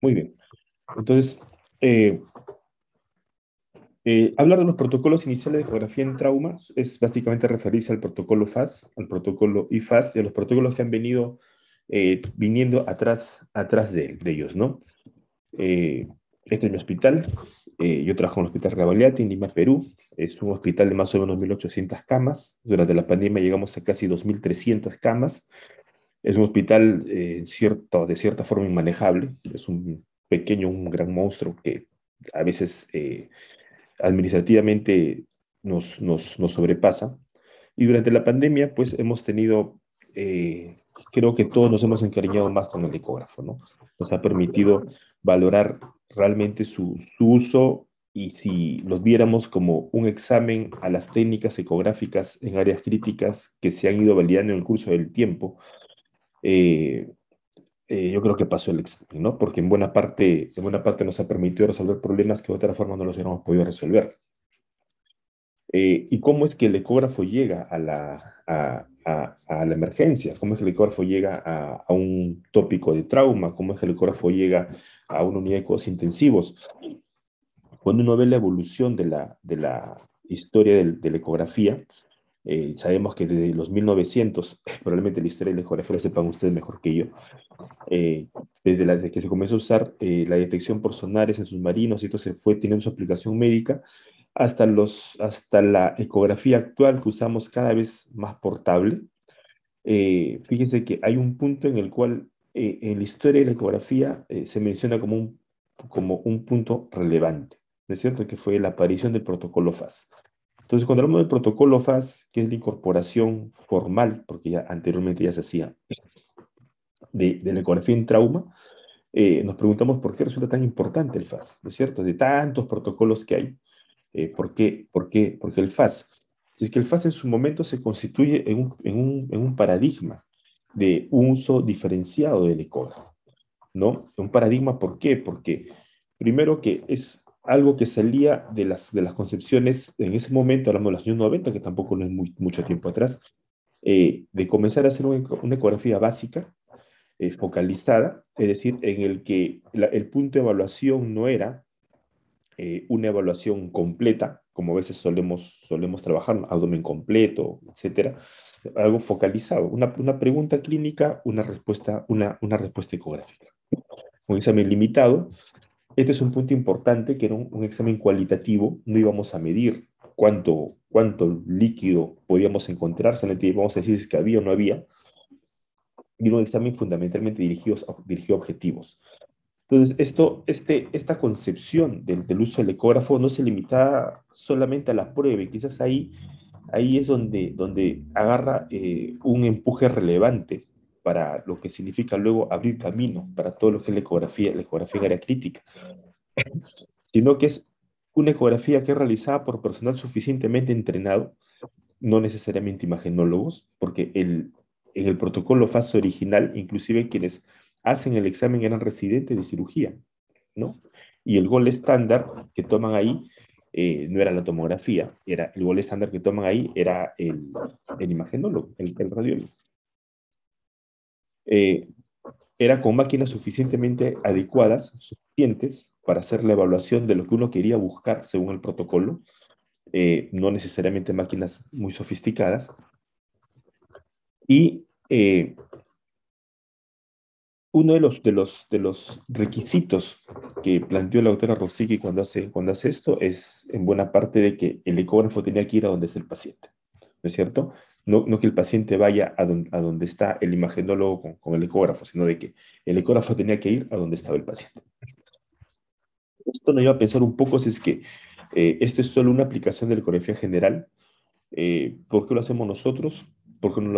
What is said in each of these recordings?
Muy bien. Entonces, eh, hablar de los protocolos iniciales de ecografía en trauma es básicamente referirse al protocolo FAS, al protocolo IFAS y a los protocolos que han venido viniendo atrás de ellos, ¿no? Eh, este es mi hospital. Yo trabajo en el Hospital Rebagliati en Lima, Perú. Es un hospital de más o menos 1.800 camas. Durante la pandemia llegamos a casi 2.300 camas. Es un hospital de cierta forma inmanejable. Es un pequeño, un gran monstruo que a veces administrativamente nos sobrepasa. Y durante la pandemia, pues hemos tenido, creo que todos nos hemos encariñado más con el ecógrafo, ¿no? Nos ha permitido valorar realmente su uso y si los viéramos como un examen a las técnicas ecográficas en áreas críticas que se han ido validando en el curso del tiempo, eh, yo creo que pasó el examen, ¿no? Porque en buena parte nos ha permitido resolver problemas que de otra forma no los hubiéramos podido resolver. ¿Y cómo es que el ecógrafo llega a la emergencia? ¿Cómo es que el ecógrafo llega a un tópico de trauma? ¿Cómo es que el ecógrafo llega a una unidad de cuidados intensivos? Cuando uno ve la evolución de la historia de la ecografía, sabemos que desde los 1900, probablemente la historia de la ecografía la sepan ustedes mejor que yo, eh, desde que se comenzó a usar la detección por sonares en submarinos y esto se fue teniendo su aplicación médica, hasta la ecografía actual que usamos cada vez más portable. Fíjense que hay un punto en el cual en la historia de la ecografía se menciona como un punto relevante, ¿no es cierto? Que fue la aparición del protocolo FAS. Entonces, cuando hablamos del protocolo FAS, que es la incorporación formal, porque ya anteriormente ya se hacía, de la ecografía en trauma, nos preguntamos por qué resulta tan importante el FAS, ¿no es cierto? De tantos protocolos que hay, ¿por qué el FAS? Es que el FAS en su momento se constituye en un paradigma de un uso diferenciado del ecógrafo, ¿no? Un paradigma, ¿por qué? Porque primero que es algo que salía de las concepciones en ese momento, hablamos de los años 90, que tampoco no es mucho tiempo atrás, de comenzar a hacer una ecografía básica focalizada, es decir, en el que el punto de evaluación no era una evaluación completa, como a veces solemos trabajar, abdomen completo, etcétera, algo focalizado, una pregunta clínica, una respuesta ecográfica. Un examen limitado, este es un punto importante, que era un examen cualitativo, no íbamos a medir cuánto líquido podíamos encontrar, solamente íbamos a decir si es que había o no había, y era un examen fundamentalmente dirigido a objetivos. Entonces, esta concepción del uso del ecógrafo no se limitaba solamente a la prueba, y quizás ahí es donde agarra un empuje relevante para lo que significa luego abrir camino para todo lo que es la ecografía en área crítica, sino que es una ecografía que es realizada por personal suficientemente entrenado, no necesariamente imagenólogos, porque en el protocolo FASO original, inclusive quienes hacen el examen eran residentes de cirugía, ¿no? Y el gol estándar que toman ahí no era la tomografía, el gol estándar que toman ahí era el imagenólogo, el radiólogo. Eh, Era con máquinas suficientemente adecuadas, suficientes, para hacer la evaluación de lo que uno quería buscar según el protocolo, no necesariamente máquinas muy sofisticadas, y uno de los requisitos que planteó la doctora Rosicky cuando hace esto es en buena parte de que el ecógrafo tenía que ir a donde está el paciente, ¿no es cierto? No que el paciente vaya a donde está el imagenólogo con el ecógrafo, sino de que el ecógrafo tenía que ir a donde estaba el paciente. Esto nos lleva a pensar un poco si es que esto es solo una aplicación de la ecografía general. ¿Por qué lo hacemos nosotros? ¿Por qué no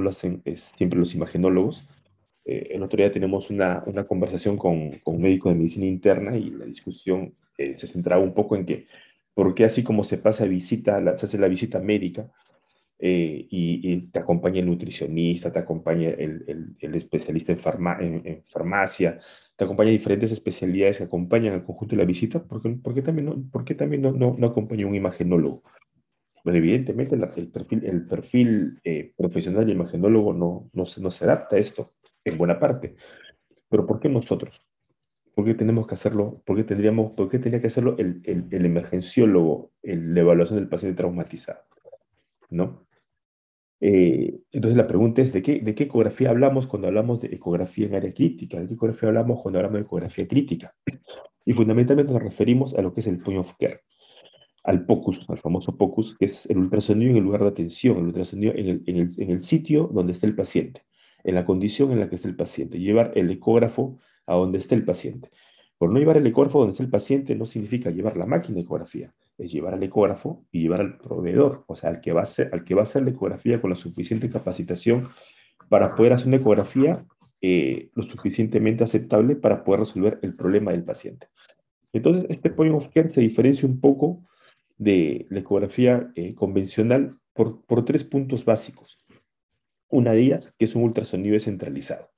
lo hacen siempre los imagenólogos? El otro día tenemos una conversación con un médico de medicina interna y la discusión se centraba un poco en que, ¿por qué así como se pasa visita, se hace la visita médica y te acompaña el nutricionista, te acompaña el especialista en farmacia, te acompaña diferentes especialidades que acompañan al conjunto de la visita? ¿Por qué también no acompaña un imagenólogo? Pues evidentemente el perfil profesional del imagenólogo no se adapta a esto en buena parte. Pero ¿por qué nosotros? ¿Por qué tenemos que hacerlo? ¿Por qué tendría que hacerlo el emergenciólogo en la evaluación del paciente traumatizado? ¿No? Entonces la pregunta es, de qué ecografía hablamos cuando hablamos de ecografía en área crítica? ¿De qué ecografía hablamos cuando hablamos de ecografía crítica? Y fundamentalmente nos referimos a lo que es el point of care, al POCUS, al famoso POCUS, que es el ultrasonido en el lugar de atención, el ultrasonido en el sitio donde está el paciente, en la condición en la que está el paciente, llevar el ecógrafo a donde esté el paciente. Por no llevar el ecógrafo donde está el paciente no significa llevar la máquina de ecografía, es llevar al ecógrafo y llevar al proveedor, o sea, al que va a hacer la ecografía con la suficiente capacitación para poder hacer una ecografía lo suficientemente aceptable para poder resolver el problema del paciente. Entonces, este point of care se diferencia un poco de la ecografía convencional por tres puntos básicos. Una de ellas, que es un ultrasonido descentralizado.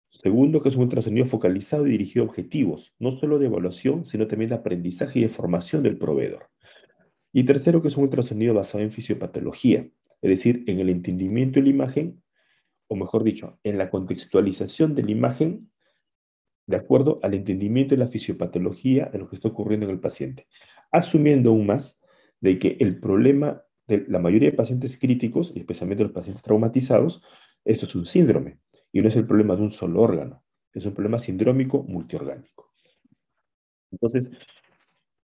Segundo, que es un ultrasonido focalizado y dirigido a objetivos, no solo de evaluación, sino también de aprendizaje y de formación del proveedor. Y tercero, que es un ultrasonido basado en fisiopatología, es decir, en el entendimiento de la imagen, o mejor dicho, en la contextualización de la imagen de acuerdo al entendimiento de la fisiopatología de lo que está ocurriendo en el paciente, asumiendo aún más de que el problema de la mayoría de pacientes críticos, y especialmente los pacientes traumatizados, esto es un síndrome, y no es el problema de un solo órgano, es un problema sindrómico multiorgánico. Entonces,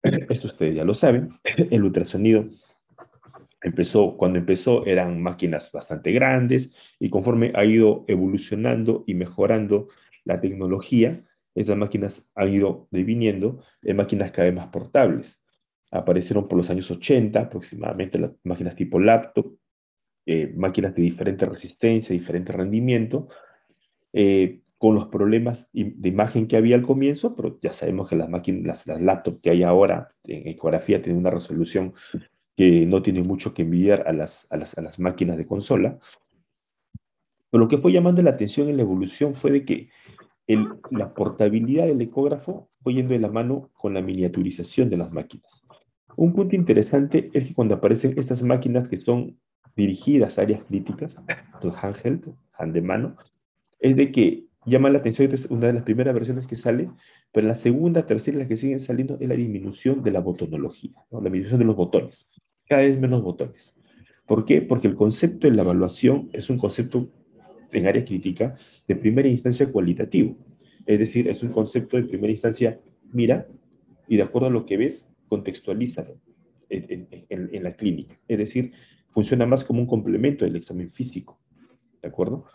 esto ustedes ya lo saben, el ultrasonido cuando empezó eran máquinas bastante grandes y conforme ha ido evolucionando y mejorando la tecnología, estas máquinas han ido deviniendo en máquinas cada vez más portables. Aparecieron por los años 80 aproximadamente las máquinas tipo laptop, máquinas de diferente resistencia, diferente rendimiento, con los problemas de imagen que había al comienzo, pero ya sabemos que las máquinas, las laptops que hay ahora en ecografía tienen una resolución que no tiene mucho que envidiar a las máquinas de consola. Pero lo que fue llamando la atención en la evolución fue de que la portabilidad del ecógrafo fue yendo de la mano con la miniaturización de las máquinas. Un punto interesante es que cuando aparecen estas máquinas que son dirigidas a áreas críticas, los handheld, hand de mano, es de que llama la atención, esta es una de las primeras versiones que sale, pero la segunda, tercera, las que siguen saliendo es la disminución de la botonología, ¿no? La disminución de los botones, cada vez menos botones. ¿Por qué? Porque el concepto de la evaluación es un concepto en área crítica de primera instancia cualitativo, es decir, es un concepto de primera instancia, mira, y de acuerdo a lo que ves, contextualízalo en la clínica, es decir, funciona más como un complemento del examen físico, ¿de acuerdo?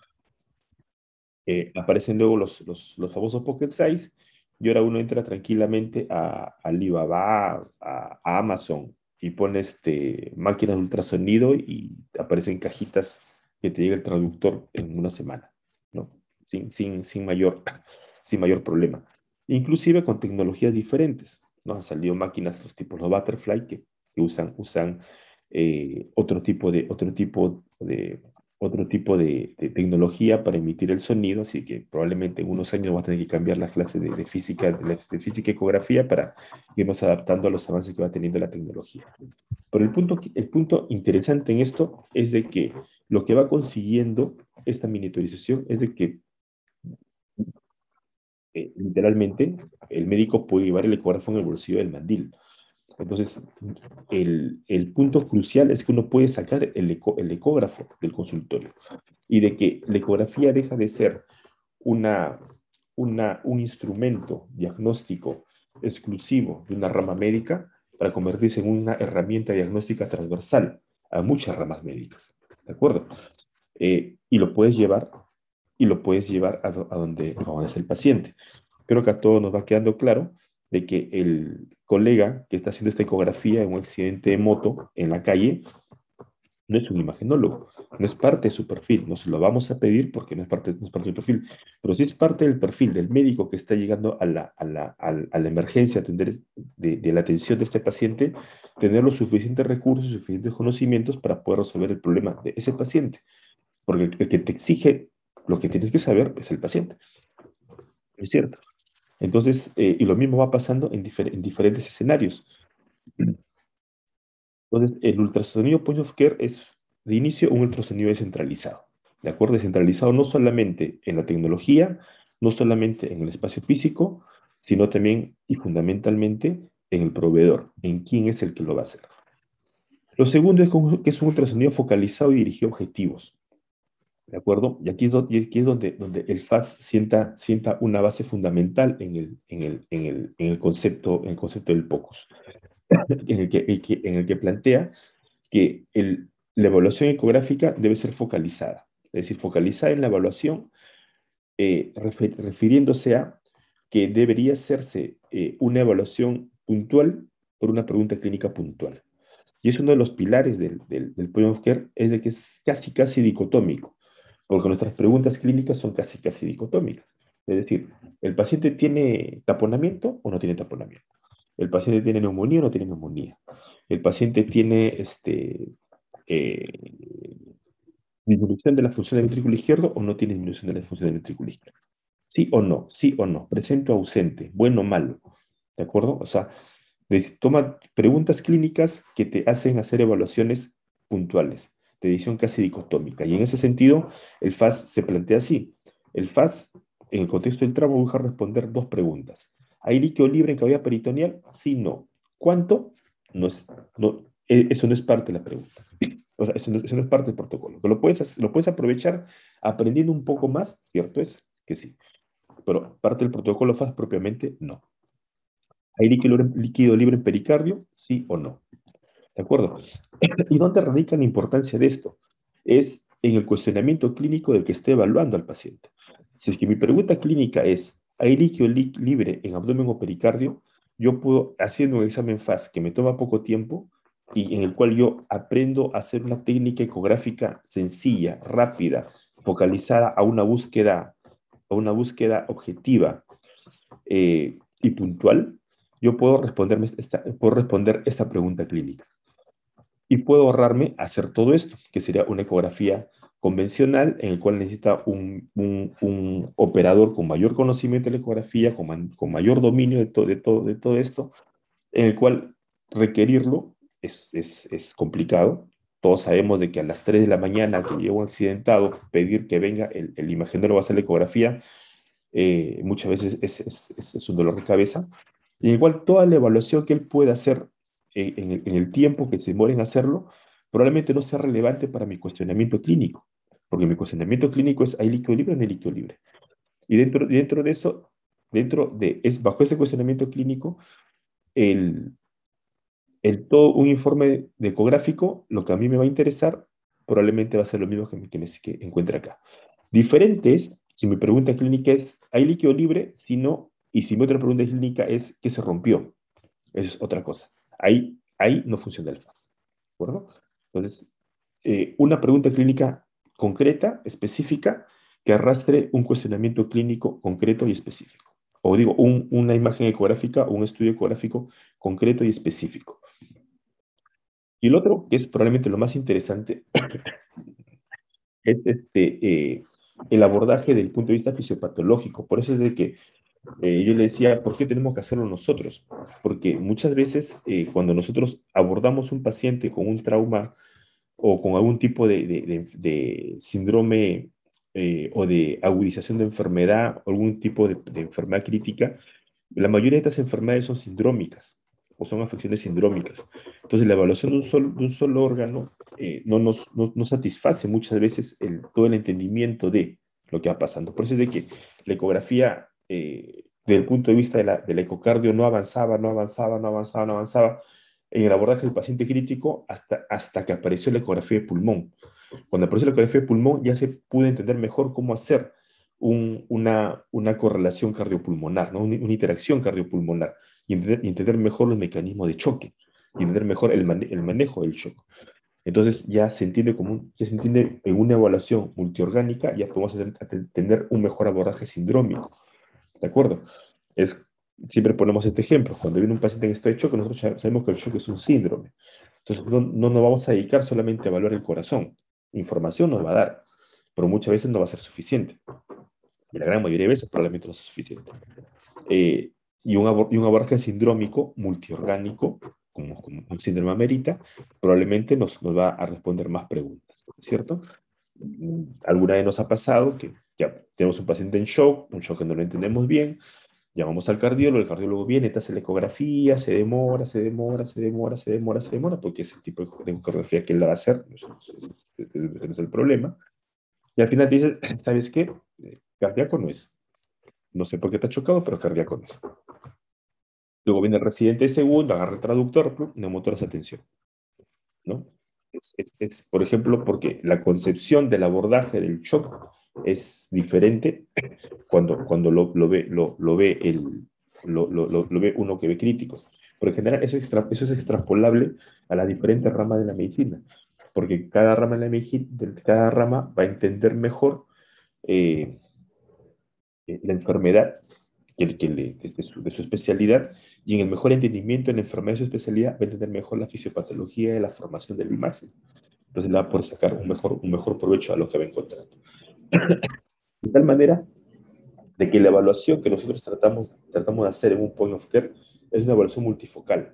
Aparecen luego los famosos pocket size y ahora uno entra tranquilamente a Alibaba, a Amazon y pone máquinas de ultrasonido y aparecen cajitas que te llega el traductor en una semana, ¿no? Sin mayor problema. Inclusive con tecnologías diferentes, ¿no? Han salido máquinas, los tipos los Butterfly, que usan otro tipo de tecnología para emitir el sonido, así que probablemente en unos años vamos a tener que cambiar las clases de física, de física y ecografía para irnos adaptando a los avances que va teniendo la tecnología. Pero el punto interesante en esto es de que lo que va consiguiendo esta miniaturización es de que literalmente el médico puede llevar el ecógrafo en el bolsillo del mandil. Entonces, el punto crucial es que uno puede sacar el ecógrafo del consultorio y de que la ecografía deja de ser un instrumento diagnóstico exclusivo de una rama médica para convertirse en una herramienta diagnóstica transversal a muchas ramas médicas. ¿De acuerdo? Y lo puedes llevar, a donde está el paciente. Creo que a todos nos va quedando claro de que el colega que está haciendo esta ecografía en un accidente de moto en la calle no es un imagenólogo, no es parte de su perfil, no se lo vamos a pedir porque no es parte del perfil, pero sí es parte del perfil del médico que está llegando a la emergencia de la atención de este paciente, tener los suficientes recursos, suficientes conocimientos para poder resolver el problema de ese paciente, porque el que te exige lo que tienes que saber es el paciente, ¿es cierto? Entonces, y lo mismo va pasando en diferentes escenarios. Entonces, el ultrasonido point of care es de inicio un ultrasonido descentralizado. ¿De acuerdo? Descentralizado no solamente en la tecnología, no solamente en el espacio físico, sino también y fundamentalmente en el proveedor, en quién es el que lo va a hacer. Lo segundo es que es un ultrasonido focalizado y dirigido a objetivos. ¿De acuerdo? Y aquí es donde el FAS sienta una base fundamental en el concepto del POCUS, en el que plantea que la evaluación ecográfica debe ser focalizada, es decir, focalizada en la evaluación, refiriéndose a que debería hacerse una evaluación puntual por una pregunta clínica puntual. Y es uno de los pilares del point of care, es de que es casi, casi dicotómico, porque nuestras preguntas clínicas son casi, casi dicotómicas. Es decir, ¿el paciente tiene taponamiento o no tiene taponamiento? ¿El paciente tiene neumonía o no tiene neumonía? ¿El paciente tiene eh, disminución de la función del ventrículo izquierdo o no tiene disminución de la función del ventrículo izquierdo? Sí o no, presente o ausente, bueno o malo, ¿de acuerdo? O sea, toma preguntas clínicas que te hacen hacer evaluaciones puntuales, de edición casi dicotómica. Y en ese sentido, el FAS se plantea así. El FAS, en el contexto del trauma, busca responder dos preguntas. ¿Hay líquido libre en cavidad peritoneal? Sí, no. ¿Cuánto? No es, no, eso no es parte de la pregunta. O sea, eso no es parte del protocolo. Lo puedes aprovechar aprendiendo un poco más, ¿cierto? Es que sí. Pero parte del protocolo FAS propiamente no. ¿Hay líquido libre en pericardio? Sí o no. ¿De acuerdo? ¿Y dónde radica la importancia de esto? Es en el cuestionamiento clínico del que esté evaluando al paciente. Si es que mi pregunta clínica es, ¿hay líquido libre en abdomen o pericardio? Yo puedo, haciendo un examen FAS que me toma poco tiempo y en el cual yo aprendo a hacer una técnica ecográfica sencilla, rápida, focalizada a una búsqueda objetiva y puntual, yo puedo responder esta pregunta clínica. Y puedo ahorrarme hacer todo esto, que sería una ecografía convencional en el cual necesita un operador con mayor conocimiento de la ecografía, con mayor dominio de todo esto, en el cual requerirlo es complicado. Todos sabemos de que a las 3 de la mañana que llega un accidentado, pedir que venga el imaginero va a hacer la ecografía, muchas veces es un dolor de cabeza. Y igual toda la evaluación que él pueda hacer en el tiempo que se demore en hacerlo, probablemente no sea relevante para mi cuestionamiento clínico, porque mi cuestionamiento clínico es, ¿hay líquido libre o no hay líquido libre? Y dentro de eso, bajo ese cuestionamiento clínico, el, todo un informe de ecográfico, lo que a mí me va a interesar, probablemente va a ser lo mismo que encuentre acá. Diferente es si mi pregunta clínica es, ¿hay líquido libre? Si no, y si mi otra pregunta clínica es, ¿qué se rompió? Eso es otra cosa. Ahí no funciona el FAS. ¿De acuerdo? Entonces, una pregunta clínica concreta, específica, que arrastre un cuestionamiento clínico concreto y específico. O digo, una imagen ecográfica o un estudio ecográfico concreto y específico. Y el otro, que es probablemente lo más interesante, es el abordaje del punto de vista fisiopatológico. Por eso es de que yo le decía, ¿por qué tenemos que hacerlo nosotros? Porque muchas veces cuando nosotros abordamos un paciente con un trauma o con algún tipo de síndrome o de agudización de enfermedad, o algún tipo de enfermedad crítica, la mayoría de estas enfermedades son sindrómicas o son afecciones sindrómicas. Entonces, la evaluación de un solo órgano no satisface muchas veces todo el entendimiento de lo que va pasando. Por eso es de que la ecografía, desde el punto de vista de la ecocardio, no avanzaba, no avanzaba, no avanzaba, no avanzaba en el abordaje del paciente crítico hasta que apareció la ecografía de pulmón. Cuando apareció la ecografía de pulmón ya se pudo entender mejor cómo hacer una correlación cardiopulmonar, ¿no? Una interacción cardiopulmonar y entender mejor los mecanismos de choque y entender mejor el manejo del shock. Entonces ya se entiende en una evaluación multiorgánica, ya podemos tener un mejor abordaje sindrómico. ¿De acuerdo? Siempre ponemos este ejemplo. Cuando viene un paciente en estado de shock, nosotros ya sabemos que el shock es un síndrome. Entonces no nos vamos a dedicar solamente a evaluar el corazón. Información nos va a dar, pero muchas veces no va a ser suficiente. Y la gran mayoría de veces probablemente no es suficiente. Y un abordaje sindrómico multiorgánico, como un síndrome amerita, probablemente nos va a responder más preguntas, ¿cierto? Alguna vez nos ha pasado que ya tenemos un paciente en shock, un shock que no lo entendemos bien, Llamamos al cardiólogo, el cardiólogo viene, te hace la ecografía, se demora, se demora, se demora, se demora, se demora, porque es el tipo de ecografía que él la va a hacer, ese no es el problema. Y al final te dice, ¿sabes qué? Cardíaco no es. No sé por qué te ha chocado, pero cardíaco no es. Luego viene el residente de segundo, agarra el traductor, plum, neumotoras, atención, ¿no? Por ejemplo, porque la concepción del abordaje del shock es diferente cuando lo ve lo ve uno que ve críticos. Por en general, eso es extrapolable a las diferentes ramas de la medicina, porque cada rama de la medicina, cada rama va a entender mejor eh, la enfermedad de su especialidad, y en el mejor entendimiento de la enfermedad de su especialidad va a entender mejor la fisiopatología y la formación de la imagen. Entonces le va a poder sacar un mejor provecho a lo que va encontrando. De tal manera de que la evaluación que nosotros tratamos de hacer en un point of care es una evaluación multifocal,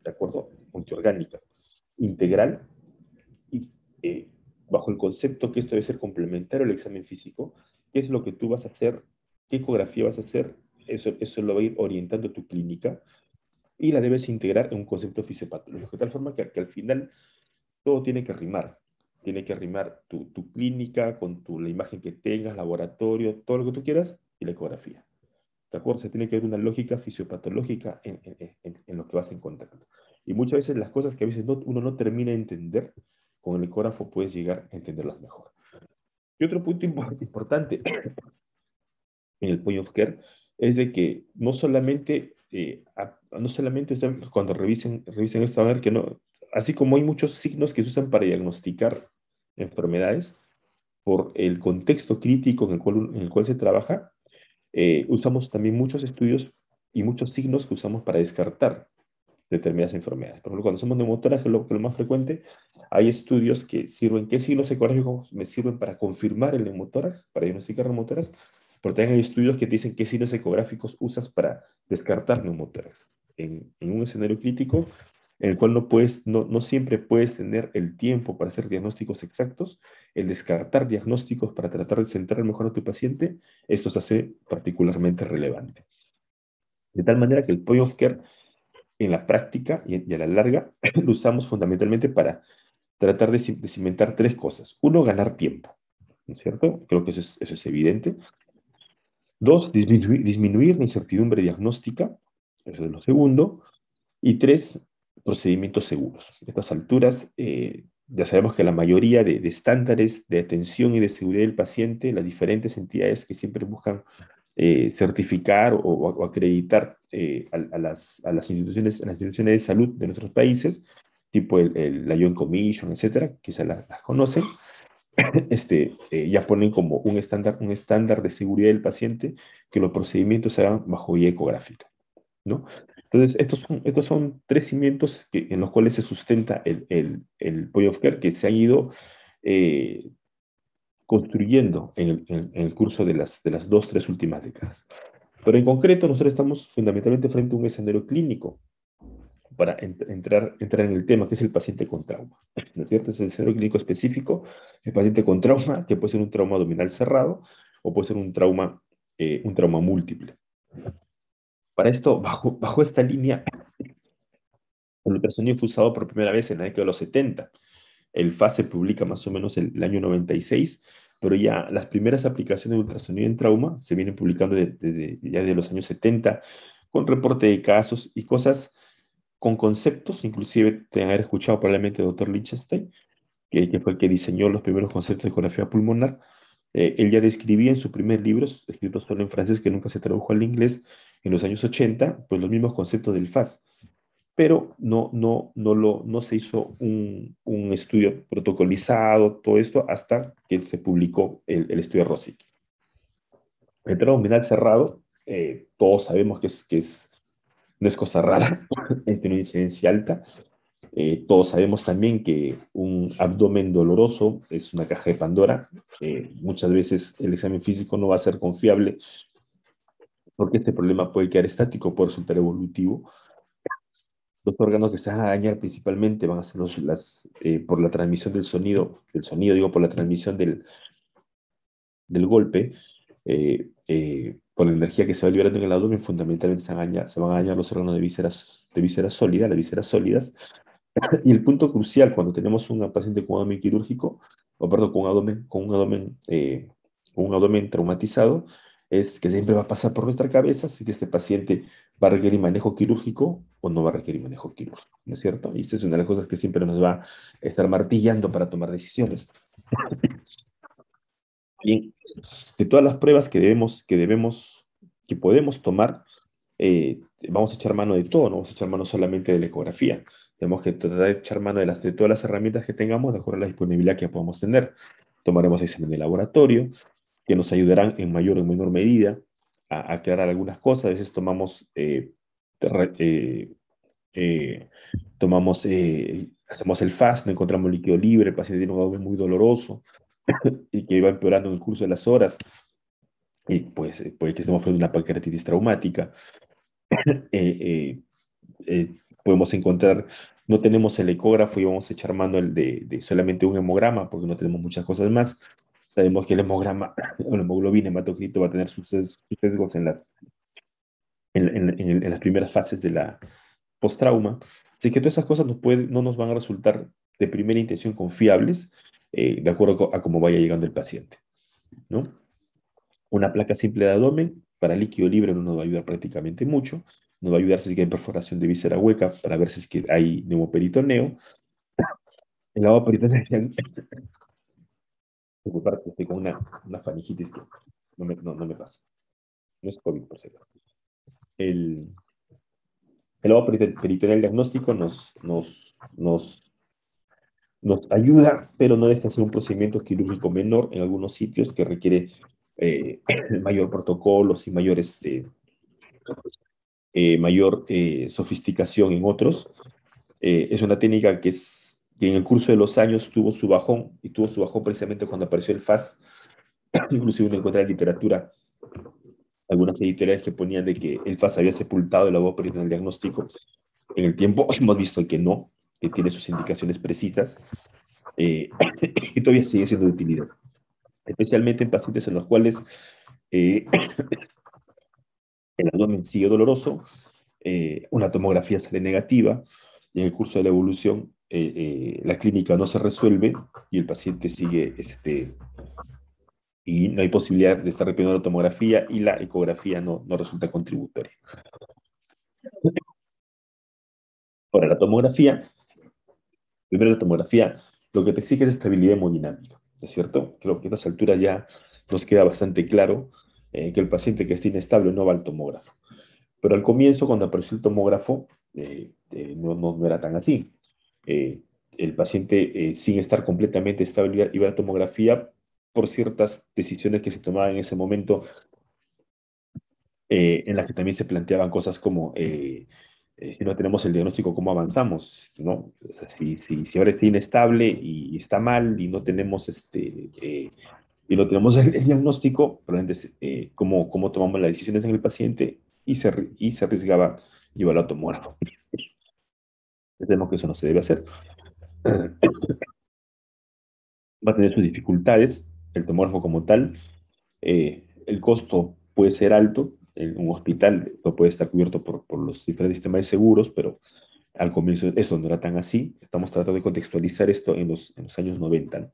¿de acuerdo? Multiorgánica, integral, y bajo el concepto que esto debe ser complementario al examen físico. ¿Qué es lo que tú vas a hacer? ¿Qué ecografía vas a hacer? Eso lo va a ir orientando tu clínica, y la debes integrar en un concepto fisiopatológico, de tal forma que al final todo tiene que rimar. Tiene que rimar tu clínica con la imagen que tengas, laboratorio, todo lo que tú quieras, y la ecografía. ¿De acuerdo? Se tiene que haber una lógica fisiopatológica en lo que vas encontrando. Y muchas veces las cosas que a veces uno no termina de entender, con el ecógrafo puedes llegar a entenderlas mejor. Y otro punto importante en el point of care es de que no solamente cuando revisen esto, a ver que no, así como hay muchos signos que se usan para diagnosticar enfermedades, por el contexto crítico en el cual se trabaja, usamos también muchos estudios y muchos signos que usamos para descartar determinadas enfermedades. Por ejemplo, cuando hacemos neumotórax, que es lo más frecuente, hay estudios que sirven. ¿Qué signos ecográficos me sirven para confirmar el neumotórax, para diagnosticar neumotórax? Pero también hay estudios que te dicen qué signos ecográficos usas para descartar neumotórax. En un escenario crítico en el cual no siempre puedes tener el tiempo para hacer diagnósticos exactos, el descartar diagnósticos para tratar de centrar mejor a tu paciente, esto se hace particularmente relevante. De tal manera que el point of care en la práctica y a la larga lo usamos fundamentalmente para tratar de cimentar tres cosas. Uno, ganar tiempo, ¿no es cierto? Creo que eso es evidente. Dos, disminuir la incertidumbre diagnóstica, eso es lo segundo. Y tres, procedimientos seguros. A estas alturas, ya sabemos que la mayoría de estándares de atención y de seguridad del paciente, las diferentes entidades que siempre buscan certificar o acreditar a las instituciones de salud de nuestros países, tipo la Joint Commission, etcétera, quizás las conocen, ya ponen como un estándar de seguridad del paciente que los procedimientos se hagan bajo guía ecográfica, ¿no? Entonces, estos son tres cimientos en los cuales se sustenta el point of care, que se han ido eh, construyendo en el curso de las 2, 3 últimas décadas. Pero en concreto, nosotros estamos fundamentalmente frente a un escenario clínico para entrar en el tema, que es el paciente con trauma, ¿no es cierto? Es el escenario clínico específico, el paciente con trauma, que puede ser un trauma abdominal cerrado o puede ser un trauma múltiple. Para esto, bajo esta línea, el ultrasonido fue usado por primera vez en la década de los 70. El FAS se publica más o menos el año 96, pero ya las primeras aplicaciones de ultrasonido en trauma se vienen publicando ya de los años 70, con reporte de casos y cosas con conceptos, inclusive te han haber escuchado probablemente el doctor Lichtenstein, que fue el que diseñó los primeros conceptos de ecografía pulmonar. Él ya describía en su primer libro, escrito solo en francés, que nunca se tradujo al inglés, en los años 80, pues los mismos conceptos del FAS, pero no se hizo un estudio protocolizado, todo esto, hasta que se publicó el estudio Rosic. El trauma abdominal cerrado, todos sabemos no es cosa rara, tiene una incidencia alta. Todos sabemos también que un abdomen doloroso es una caja de Pandora. Muchas veces el examen físico no va a ser confiable porque este problema puede quedar estático, puede resultar evolutivo. Los órganos que se van a dañar principalmente van a ser por la transmisión digo, por la transmisión del golpe, por la energía que se va liberando en el abdomen, fundamentalmente se van a dañar los órganos de vísceras sólidas, las vísceras sólidas. Y el punto crucial cuando tenemos un paciente con abdomen quirúrgico, o perdón, con un abdomen traumatizado, es que siempre va a pasar por nuestra cabeza si que este paciente va a requerir manejo quirúrgico o no va a requerir manejo quirúrgico, ¿no es cierto? Y esta es una de las cosas que siempre nos va a estar martillando para tomar decisiones. Bien, de todas las pruebas que podemos tomar, vamos a echar mano de todo, no vamos a echar mano solamente de la ecografía. Tenemos que tratar de echar mano de todas las herramientas que tengamos de acuerdo a la disponibilidad que podamos tener. Tomaremos examen de laboratorio, que nos ayudarán en mayor o menor medida a aclarar algunas cosas. A veces re- eh, eh, hacemos el FAST, no encontramos líquido libre, el paciente tiene un abdomen muy doloroso y que va empeorando en el curso de las horas, y pues puede que estemos frente a una pancreatitis traumática. Eh, Podemos encontrar, no tenemos el ecógrafo y vamos a echar mano de solamente un hemograma porque no tenemos muchas cosas más. Sabemos que el hemograma, la hemoglobina, hematocrito va a tener sus sesgos en las primeras fases de la post-trauma. Así que todas esas cosas no nos van a resultar de primera intención confiables, de acuerdo a cómo vaya llegando el paciente, ¿no? Una placa simple de abdomen para líquido libre no nos va a ayudar prácticamente mucho. Nos va a ayudar si es que hay perforación de víscera hueca para ver si es que hay neumoperitoneo. El lavado peritoneal, estoy con una faringitis que no me pasa. No es COVID, por si acaso. El, el lavado peritoneal diagnóstico nos ayuda, pero no deja de ser un procedimiento quirúrgico menor en algunos sitios que requiere mayor protocolos y mayor sofisticación en otros. Es una técnica que en el curso de los años tuvo su bajón, y tuvo su bajón precisamente cuando apareció el FAS. Inclusive uno encuentra en literatura algunas editoriales que ponían de que el FAS había sepultado el lavado peritoneal diagnóstico. En el tiempo hemos visto que no, que tiene sus indicaciones precisas, y todavía sigue siendo de utilidad, especialmente en pacientes en los cuales eh, el abdomen sigue doloroso, una tomografía sale negativa, y en el curso de la evolución la clínica no se resuelve y el paciente sigue, y no hay posibilidad de estar repitiendo la tomografía y la ecografía no resulta contributoria. Ahora, primero la tomografía, lo que te exige es estabilidad hemodinámica, ¿no es cierto? Creo que a estas alturas ya nos queda bastante claro que el paciente que esté inestable no va al tomógrafo. Pero al comienzo, cuando apareció el tomógrafo, no era tan así. Eh, el paciente, sin estar completamente estable, iba a la tomografía por ciertas decisiones que se tomaban en ese momento, en las que también se planteaban cosas como, si no tenemos el diagnóstico, ¿cómo avanzamos? ¿No? O sea, si ahora está inestable y está mal y no tenemos el diagnóstico, probablemente cómo tomamos las decisiones en el paciente, y se arriesgaba llevarlo a tomógrafo. Entendemos que eso no se debe hacer. Va a tener sus dificultades, el tomógrafo como tal. El costo puede ser alto. En un hospital no puede estar cubierto por los diferentes sistemas de seguros, pero al comienzo eso no era tan así. Estamos tratando de contextualizar esto en los años 90, ¿no?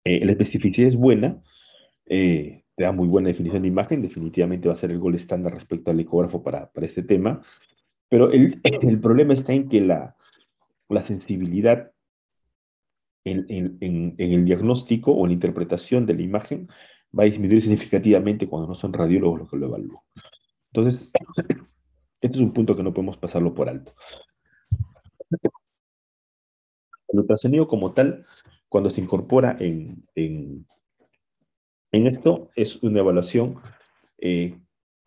La especificidad es buena, te da muy buena definición de imagen, definitivamente va a ser el gol estándar respecto al ecógrafo para este tema, pero el problema está en que la sensibilidad en el diagnóstico o en la interpretación de la imagen va a disminuir significativamente cuando no son radiólogos los que lo evalúan. Entonces, este es un punto que no podemos pasarlo por alto. El ultrasonido como tal, cuando se incorpora en esto, es una evaluación que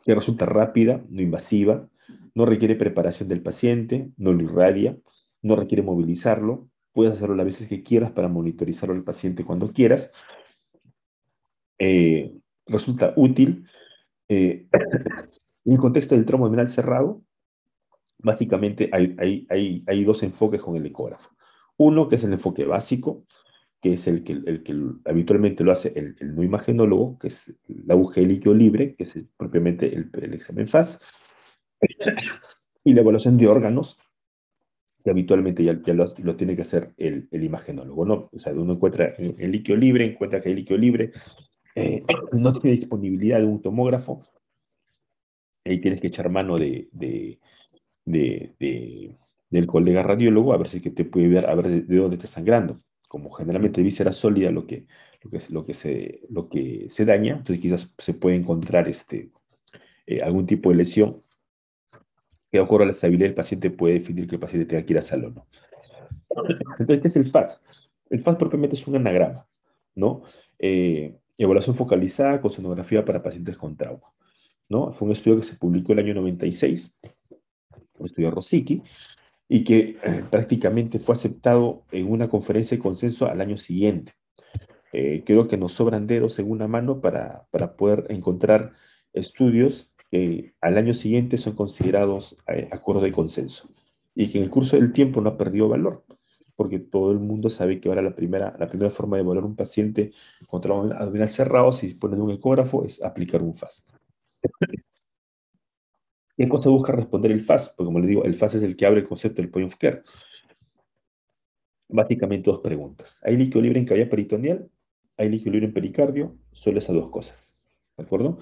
resulta rápida, no invasiva, no requiere preparación del paciente, no lo irradia, no requiere movilizarlo, puedes hacerlo las veces que quieras para monitorizarlo al paciente cuando quieras. Resulta útil. En el contexto del tramo abdominal cerrado, básicamente hay dos enfoques con el ecógrafo. Uno, que es el enfoque básico, que es el que habitualmente lo hace el no imagenólogo, que es la búsqueda de líquido libre, que es propiamente el examen FAS, y la evaluación de órganos, que habitualmente ya lo tiene que hacer el imagenólogo, ¿no? O sea, uno encuentra el líquido libre, encuentra que hay líquido libre, no tiene disponibilidad de un tomógrafo, ahí tienes que echar mano de- de- del colega radiólogo a ver si que te puede ver, a ver de dónde está sangrando. Como generalmente víscera sólida lo que se daña, entonces quizás se puede encontrar algún tipo de lesión que de acuerdo a la estabilidad del paciente puede definir que el paciente tenga que ir a sala o no. Entonces, ¿qué es el FAS? El FAS propiamente es un anagrama, ¿no? Evaluación focalizada con sonografía para pacientes con trauma, ¿no? Fue un estudio que se publicó el año 96, un estudio Rosicky, y que prácticamente fue aceptado en una conferencia de consenso al año siguiente. Creo que nos sobran dedos en una mano para poder encontrar estudios que al año siguiente son considerados acuerdo de consenso y que en el curso del tiempo no ha perdido valor, porque todo el mundo sabe que ahora la primera forma de evaluar un paciente con trauma abdominal cerrado, si ponen un ecógrafo, es aplicar un FAS. ¿Qué cosa busca responder el FAS? Pues como le digo, el FAS es el que abre el concepto del point of care. Básicamente dos preguntas. ¿Hay líquido libre en cavidad peritoneal? ¿Hay líquido libre en pericardio? Solo esas dos cosas. ¿De acuerdo?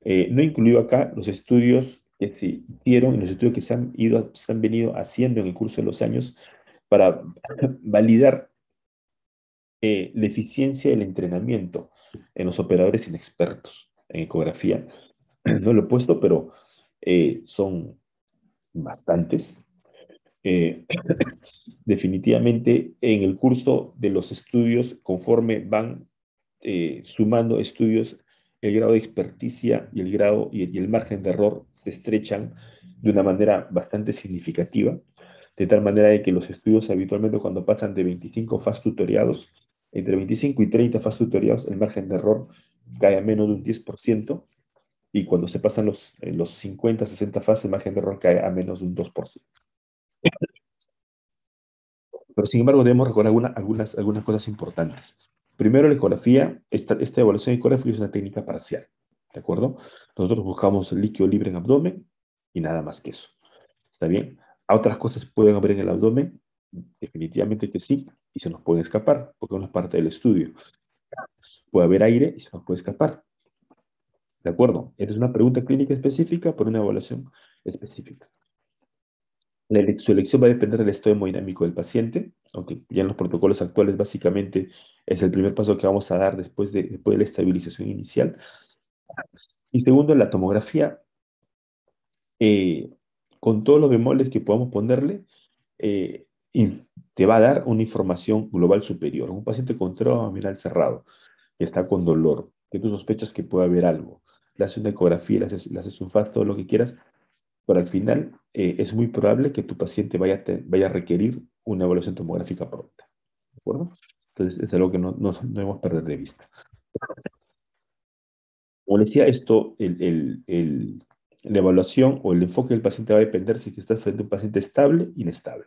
No he incluido acá los estudios que se hicieron y los estudios que se han venido haciendo en el curso de los años para validar la eficiencia del entrenamiento en los operadores inexpertos en ecografía. No lo he puesto, pero son bastantes. Eh, Definitivamente en el curso de los estudios, conforme van sumando estudios, el grado de experticia y el grado y el margen de error se estrechan de una manera bastante significativa, de tal manera de que los estudios habitualmente cuando pasan de 25 FAS tutoriados, entre 25 y 30 FAS tutoriados, el margen de error cae a menos de un 10%, y cuando se pasan los 50, 60 FAS, el margen de error cae a menos de un 2%. Pero sin embargo, debemos recordar algunas cosas importantes. Primero, la ecografía, esta evaluación ecográfica es una técnica parcial, ¿de acuerdo? Nosotros buscamos líquido libre en abdomen y nada más que eso. ¿Está bien? ¿A otras cosas pueden haber en el abdomen? Definitivamente que sí, y se nos pueden escapar, porque no es parte del estudio. Puede haber aire y se nos puede escapar, ¿de acuerdo? Esta es una pregunta clínica específica por una evaluación específica. Su elección va a depender del estado hemodinámico del paciente, aunque ya en los protocolos actuales básicamente es el primer paso que vamos a dar después de la estabilización inicial. Y segundo, la tomografía, eh, con todos los bemoles que podamos ponerle, y te va a dar una información global superior. Un paciente con trauma abdominal cerrado, que está con dolor, que tú sospechas que puede haber algo, le haces una ecografía, le haces un FAT, todo lo que quieras, pero al final es muy probable que tu paciente vaya a requerir una evaluación tomográfica pronta. ¿De acuerdo? Entonces es algo que no debemos perder de vista. Como les decía, la evaluación o el enfoque del paciente va a depender si que estás frente a un paciente estable o inestable,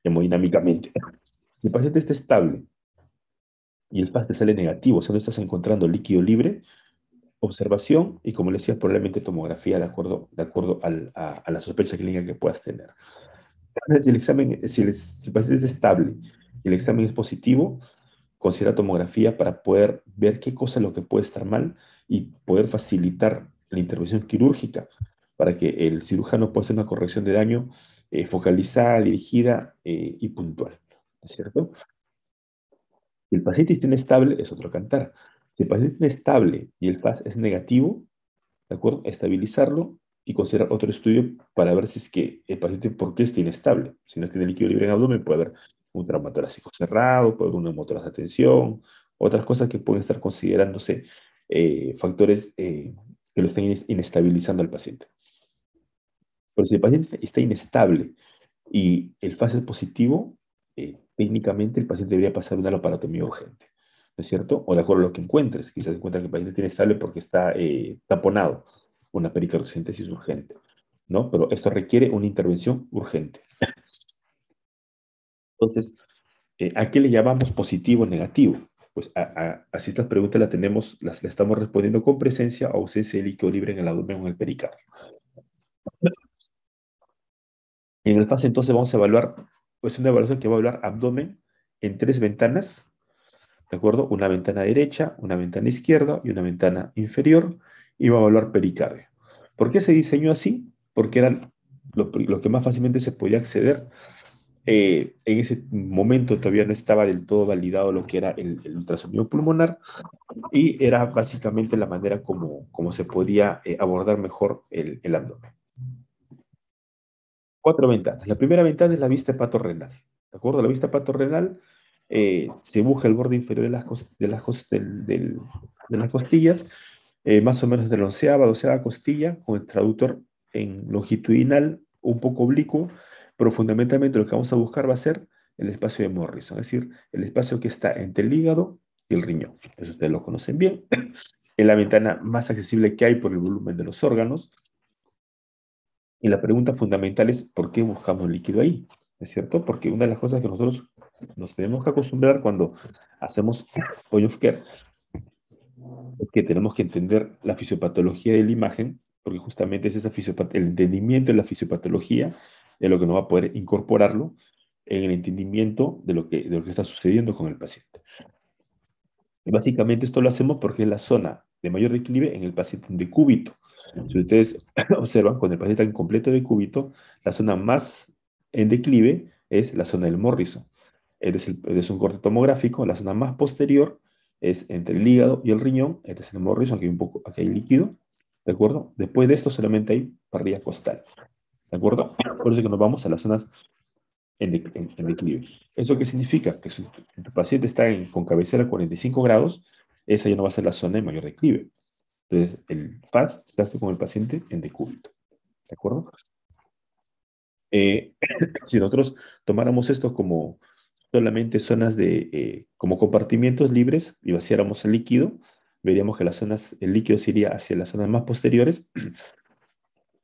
hemodinámicamente. Si el paciente está estable y el FAS te sale negativo, o sea, no estás encontrando líquido libre, observación y, como les decía, probablemente tomografía de acuerdo a la sospecha clínica que puedas tener. Si el paciente es estable y el examen es positivo, considera tomografía para poder ver qué cosa es lo que puede estar mal y poder facilitar la intervención quirúrgica para que el cirujano pueda hacer una corrección de daño focalizada, dirigida y puntual. ¿No es cierto? Si el paciente está inestable, es otro cantar. Si el paciente está estable y el FAS es negativo, ¿de acuerdo? Estabilizarlo y considerar otro estudio para ver si es que el paciente, ¿por qué está inestable? Si no tiene líquido libre en abdomen, puede haber un trauma torácico cerrado, puede haber una hemotorax de tensión, otras cosas que pueden estar considerándose factores que lo estén inestabilizando al paciente. Pero si el paciente está inestable y el FAS es positivo, técnicamente el paciente debería pasar una laparotomía urgente, ¿no es cierto? O de acuerdo a lo que encuentres, quizás encuentra que el paciente tiene estable porque está taponado, una pericardiocentesis urgente, ¿no? Pero esto requiere una intervención urgente. Entonces, ¿A qué le llamamos positivo o negativo? Pues así estas preguntas las estamos respondiendo con presencia o ausencia de líquido libre en el abdomen o en el pericardio. En el FAS entonces vamos a evaluar, pues una evaluación que va a evaluar abdomen en tres ventanas, ¿de acuerdo? Una ventana derecha, una ventana izquierda y una ventana inferior, y va a evaluar pericardio. ¿Por qué se diseñó así? Porque era lo que más fácilmente se podía acceder. En ese momento todavía no estaba del todo validado lo que era el ultrasonido pulmonar, y era básicamente la manera como se podía abordar mejor el abdomen. Cuatro ventanas. La primera ventana es la vista hepatorrenal. ¿De acuerdo? La vista hepatorrenal se busca el borde inferior de las costillas, más o menos de la onceava, doceava costilla, con el traductor en longitudinal, un poco oblicuo, pero fundamentalmente lo que vamos a buscar va a ser el espacio de Morrison, es decir, el espacio que está entre el hígado y el riñón. Eso ustedes lo conocen bien. Es la ventana más accesible que hay por el volumen de los órganos. Y la pregunta fundamental es, ¿por qué buscamos líquido ahí? ¿Es cierto? Porque una de las cosas que nosotros nos tenemos que acostumbrar cuando hacemos point of care es que tenemos que entender la fisiopatología de la imagen, porque justamente es el entendimiento de la fisiopatología de lo que nos va a poder incorporarlo en el entendimiento de lo que está sucediendo con el paciente. Y básicamente esto lo hacemos porque es la zona de mayor declive en el paciente en decúbito. Si ustedes observan, cuando el paciente está en completo decúbito, la zona más en declive es la zona del Morrison. Es un corte tomográfico, la zona más posterior es entre el hígado y el riñón, este es el Morrison, aquí hay un poco, aquí hay líquido, ¿de acuerdo? Después de esto solamente hay parrilla costal, ¿de acuerdo? Por eso es que nos vamos a las zonas en declive. ¿Eso qué significa? Que si tu paciente está con cabecera a 45 grados, esa ya no va a ser la zona de mayor declive. Entonces, el FAS se hace con el paciente en decúbito. ¿De acuerdo? Eh, si nosotros tomáramos esto como solamente zonas como compartimientos libres y vaciáramos el líquido, veríamos que el líquido se iría hacia las zonas más posteriores.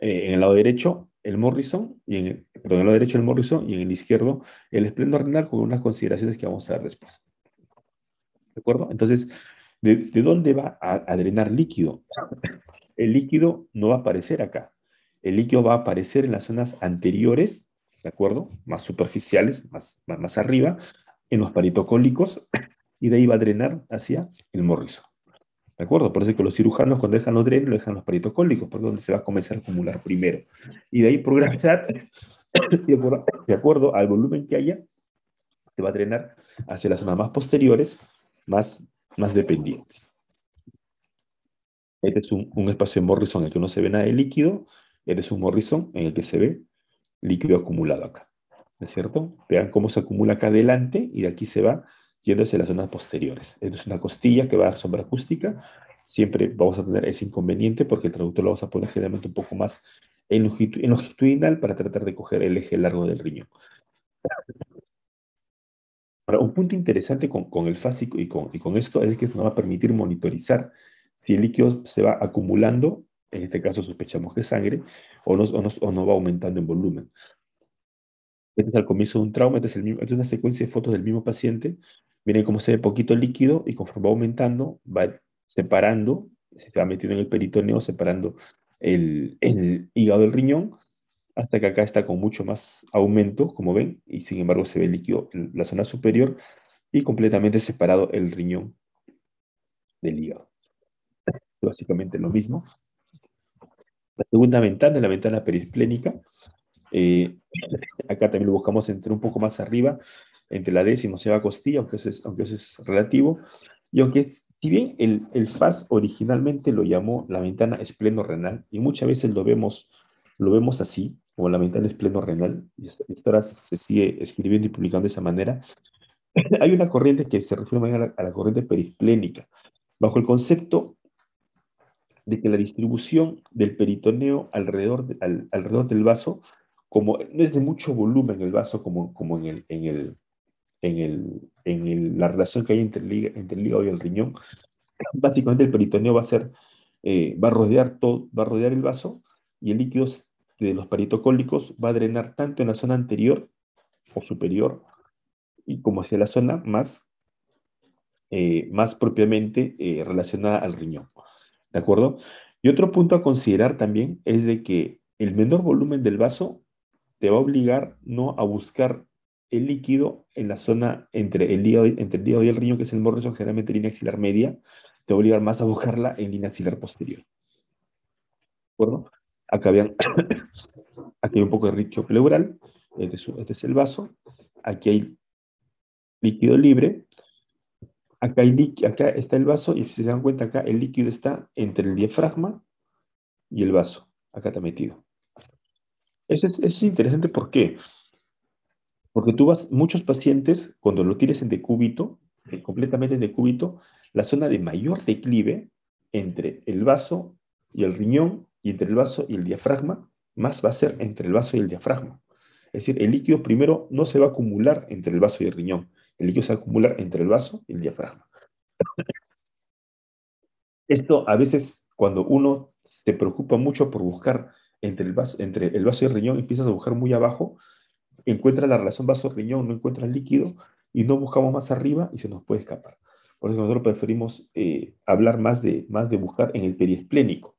En el lado derecho, el Morrison, perdón, en el lado derecho el Morrison y en el izquierdo el esplendor con unas consideraciones que vamos a dar después. ¿De acuerdo? Entonces, ¿de dónde va a drenar líquido? El líquido no va a aparecer acá. El líquido va a aparecer en las zonas anteriores, ¿de acuerdo? Más superficiales, más arriba, en los paritocólicos, y de ahí va a drenar hacia el Morrison. ¿De acuerdo? Por eso es que los cirujanos cuando dejan los drenes, lo dejan los paritocólicos, por donde se va a comenzar a acumular primero. Y de ahí por gravedad, de acuerdo al volumen que haya, se va a drenar hacia las zonas más posteriores, más, más dependientes. Este es un espacio en Morrison en el que no se ve nada de líquido. Este es un Morrison en el que se ve líquido acumulado acá. ¿No es cierto? Vean cómo se acumula acá adelante y de aquí se va yendo hacia las zonas posteriores. Esto es una costilla que va a dar sombra acústica. Siempre vamos a tener ese inconveniente porque el traductor lo vamos a poner generalmente un poco más en longitudinal para tratar de coger el eje largo del riñón. Ahora, un punto interesante con el fásico y con esto es que nos va a permitir monitorizar si el líquido se va acumulando, en este caso sospechamos que es sangre, o no va aumentando en volumen. Este es al comienzo de un trauma, esta es una secuencia de fotos del mismo paciente. Miren cómo se ve poquito líquido y conforme va aumentando, va separando, se va metiendo en el peritoneo, separando el hígado del riñón, hasta que acá está con mucho más aumento, como ven, y sin embargo se ve líquido en la zona superior y completamente separado el riñón del hígado. Básicamente lo mismo. La segunda ventana es la ventana perisplénica. Eh, Acá también lo buscamos entre un poco más arriba, entre la décima y onceava costilla, aunque eso es relativo. Y aunque, si bien el FAS originalmente lo llamó la ventana esplenorrenal, y muchas veces lo vemos así, como la ventana esplenorrenal, y hasta ahora se sigue escribiendo y publicando de esa manera, hay una corriente que se refiere más a la corriente perisplénica, bajo el concepto de que la distribución del peritoneo alrededor del vaso, como no es de mucho volumen el vaso, como la relación que hay entre el hígado y el riñón, básicamente el peritoneo va a rodear el vaso y el líquido de los peritocólicos va a drenar tanto en la zona anterior o superior y como hacia la zona más propiamente relacionada al riñón. ¿De acuerdo? Y otro punto a considerar también es de que el menor volumen del vaso te va a obligar no a buscar el líquido en la zona entre el hígado y el riñón, que es el morro, generalmente línea axilar media, te va a obligar más a buscarla en línea axilar posterior. ¿De acuerdo? Acá, vean, aquí hay un poco de líquido pleural, este es el vaso, aquí hay líquido libre, acá está el vaso, y si se dan cuenta acá, el líquido está entre el diafragma y el vaso, acá está metido. Eso es interesante, ¿por qué? Porque muchos pacientes, cuando lo tires en decúbito, completamente en decúbito, la zona de mayor declive entre el vaso y el riñón, y entre el vaso y el diafragma, más va a ser entre el vaso y el diafragma. Es decir, el líquido primero no se va a acumular entre el vaso y el riñón, el líquido se va a acumular entre el vaso y el diafragma. Esto a veces, cuando uno se preocupa mucho por buscar entre el vaso y el riñón, empiezas a buscar muy abajo, encuentra la relación vaso-riñón, no encuentra el líquido y no buscamos más arriba y se nos puede escapar. Por eso nosotros preferimos hablar más de buscar en el periesplénico,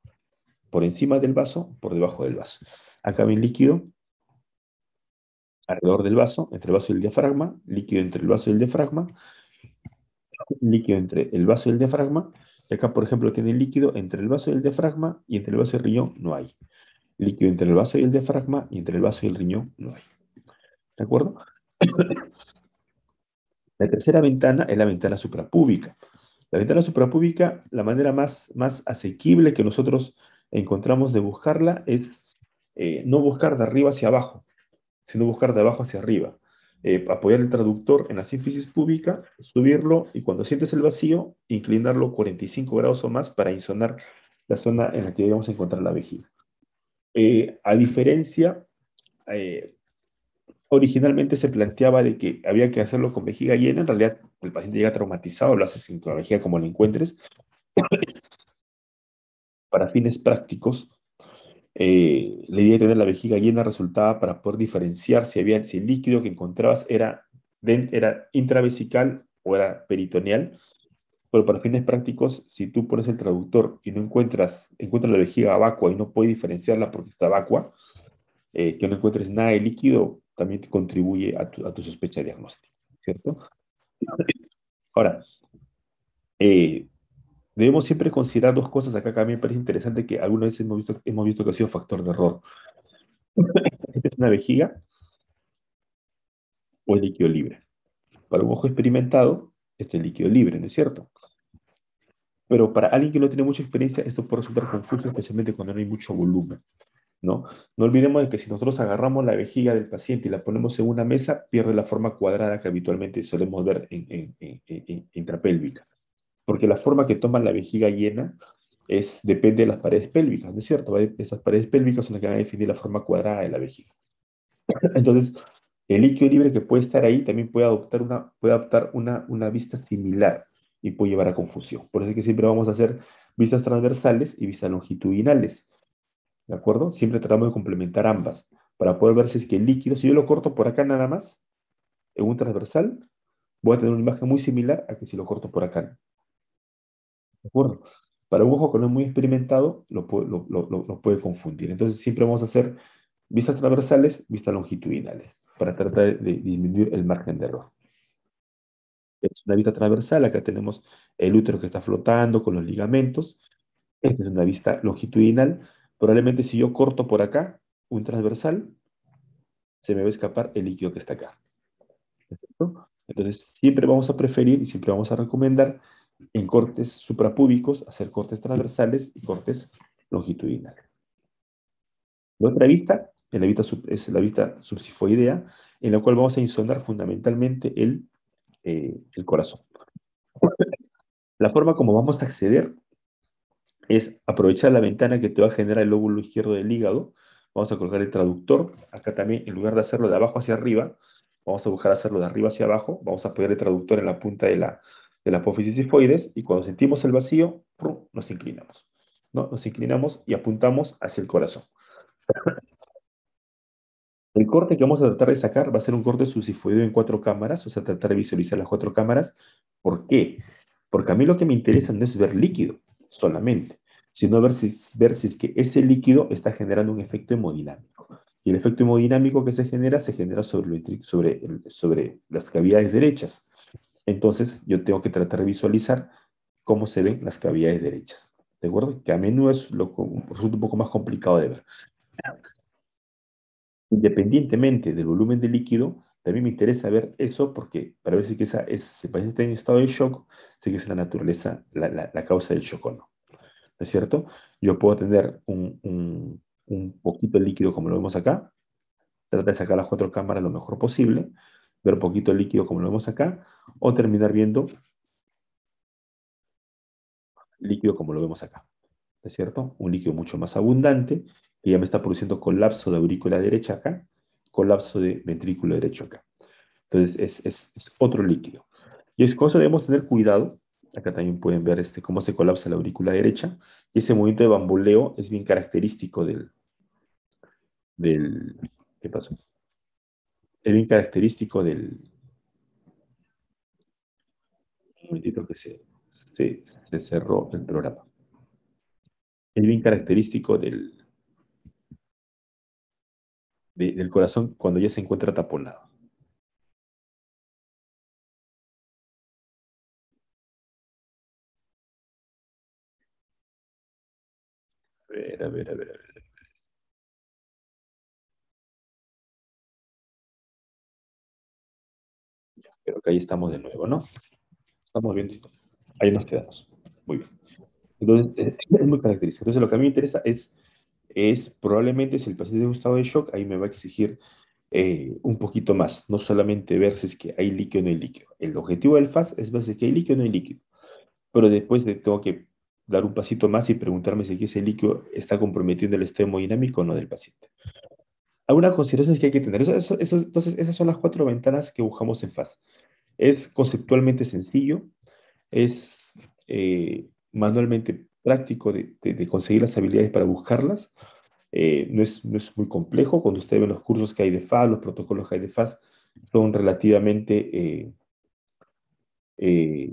por encima del vaso, por debajo del vaso. Acá ven líquido alrededor del vaso, entre el vaso y el diafragma, líquido entre el vaso y el diafragma, líquido entre el vaso y el diafragma, y acá, por ejemplo, tiene líquido entre el vaso y el diafragma, y entre el vaso y el riñón no hay. Líquido entre el vaso y el diafragma, y entre el vaso y el riñón no hay. ¿De acuerdo? La tercera ventana es la ventana suprapúbica. La ventana suprapúbica, la manera más asequible que nosotros encontramos de buscarla es no buscar de arriba hacia abajo, sino buscar de abajo hacia arriba. Apoyar el traductor en la sínfisis púbica, subirlo y cuando sientes el vacío, inclinarlo 45 grados o más para insonar la zona en la que debemos encontrar la vejiga. A diferencia, eh, originalmente se planteaba de que había que hacerlo con vejiga llena. En realidad, el paciente llega traumatizado, lo haces con la vejiga como lo encuentres. Para fines prácticos, la idea de tener la vejiga llena resultaba para poder diferenciar si el líquido que encontrabas era intravesical o era peritoneal. Pero para fines prácticos, si tú pones el traductor y no encuentras la vejiga vacua y no puedes diferenciarla porque está vacua, que no encuentres nada de líquido, también te contribuye a tu sospecha diagnóstica, ¿cierto? Ahora, eh, debemos siempre considerar dos cosas acá que a mí me parece interesante que alguna vez hemos visto que ha sido factor de error. ¿Esta es una vejiga o es líquido libre? Para un ojo experimentado, esto es líquido libre, ¿no es cierto? Pero para alguien que no tiene mucha experiencia, esto puede resultar confuso, especialmente cuando no hay mucho volumen, ¿no? No olvidemos de que si nosotros agarramos la vejiga del paciente y la ponemos en una mesa, pierde la forma cuadrada que habitualmente solemos ver en intrapélvica. Porque la forma que toma la vejiga llena depende de las paredes pélvicas, ¿no es cierto? Esas paredes pélvicas son las que van a definir la forma cuadrada de la vejiga. Entonces, el líquido libre que puede estar ahí también puede adoptar una vista similar y puede llevar a confusión. Por eso es que siempre vamos a hacer vistas transversales y vistas longitudinales, ¿de acuerdo? Siempre tratamos de complementar ambas para poder ver si es que el líquido, si yo lo corto por acá nada más, en un transversal, voy a tener una imagen muy similar a que si lo corto por acá. ¿De acuerdo? Para un ojo que no es muy experimentado, lo puede confundir. Entonces, siempre vamos a hacer vistas transversales, vistas longitudinales, para tratar de disminuir el margen de error. Es una vista transversal, acá tenemos el útero que está flotando con los ligamentos. Esta es una vista longitudinal. Probablemente si yo corto por acá un transversal, se me va a escapar el líquido que está acá. ¿No? Entonces, siempre vamos a preferir y siempre vamos a recomendar en cortes suprapúbicos hacer cortes transversales y cortes longitudinales. La otra vista es la vista subsifoidea, en la cual vamos a insonar fundamentalmente el corazón. La forma como vamos a acceder es aprovechar la ventana que te va a generar el lóbulo izquierdo del hígado. Vamos a colocar el traductor. Acá también, en lugar de hacerlo de abajo hacia arriba, vamos a buscar hacerlo de arriba hacia abajo. Vamos a apoyar el traductor en la punta de la apófisis sifoides y cuando sentimos el vacío, ¡prum!, nos inclinamos. ¿No? Nos inclinamos y apuntamos hacia el corazón. El corte que vamos a tratar de sacar va a ser un corte subsifoideo en cuatro cámaras, o sea, tratar de visualizar las cuatro cámaras. ¿Por qué? Porque a mí lo que me interesa no es ver líquido solamente, sino ver si es que ese líquido está generando un efecto hemodinámico. Y el efecto hemodinámico que se genera sobre las cavidades derechas. Entonces, yo tengo que tratar de visualizar cómo se ven las cavidades derechas. ¿De acuerdo? Que a menudo resulta un poco más complicado de ver. Independientemente del volumen de líquido, también me interesa ver eso porque para ver si que si el paciente está en estado de shock, si que es la naturaleza, la causa del shock o no. ¿No es cierto? Yo puedo tener un poquito de líquido como lo vemos acá, tratar de sacar las cuatro cámaras lo mejor posible, ver un poquito de líquido como lo vemos acá, o terminar viendo líquido como lo vemos acá. ¿No es cierto? Un líquido mucho más abundante, que ya me está produciendo colapso de aurícula derecha acá, colapso de ventrículo derecho acá. Entonces es otro líquido. Y es cosa debemos tener cuidado. Acá también pueden ver cómo se colapsa la aurícula derecha. Y ese movimiento de bamboleo es bien característico del ¿qué pasó? Es bien característico un momentito que se cerró el programa. Es bien característico del corazón cuando ya se encuentra taponado. A ver, a ver, a ver, a ver. Creo que ahí estamos de nuevo, ¿no? Estamos viendo. Ahí nos quedamos. Muy bien. Entonces, es muy característico. Entonces, lo que a mí me interesa es probablemente si el paciente tiene un estado de shock, ahí me va a exigir un poquito más, no solamente ver si es que hay líquido o no hay líquido. El objetivo del FAS es ver si es que hay líquido o no hay líquido, pero después tengo que dar un pasito más y preguntarme si es que ese líquido está comprometiendo el estado hemodinámico o no del paciente. Algunas consideraciones que hay que tener. Entonces, esas son las cuatro ventanas que buscamos en FAS. Es conceptualmente sencillo, es manualmente práctico de conseguir las habilidades para buscarlas. No es muy complejo. Cuando usted ve los cursos que hay de FAS, los protocolos que hay de FAS, son relativamente eh,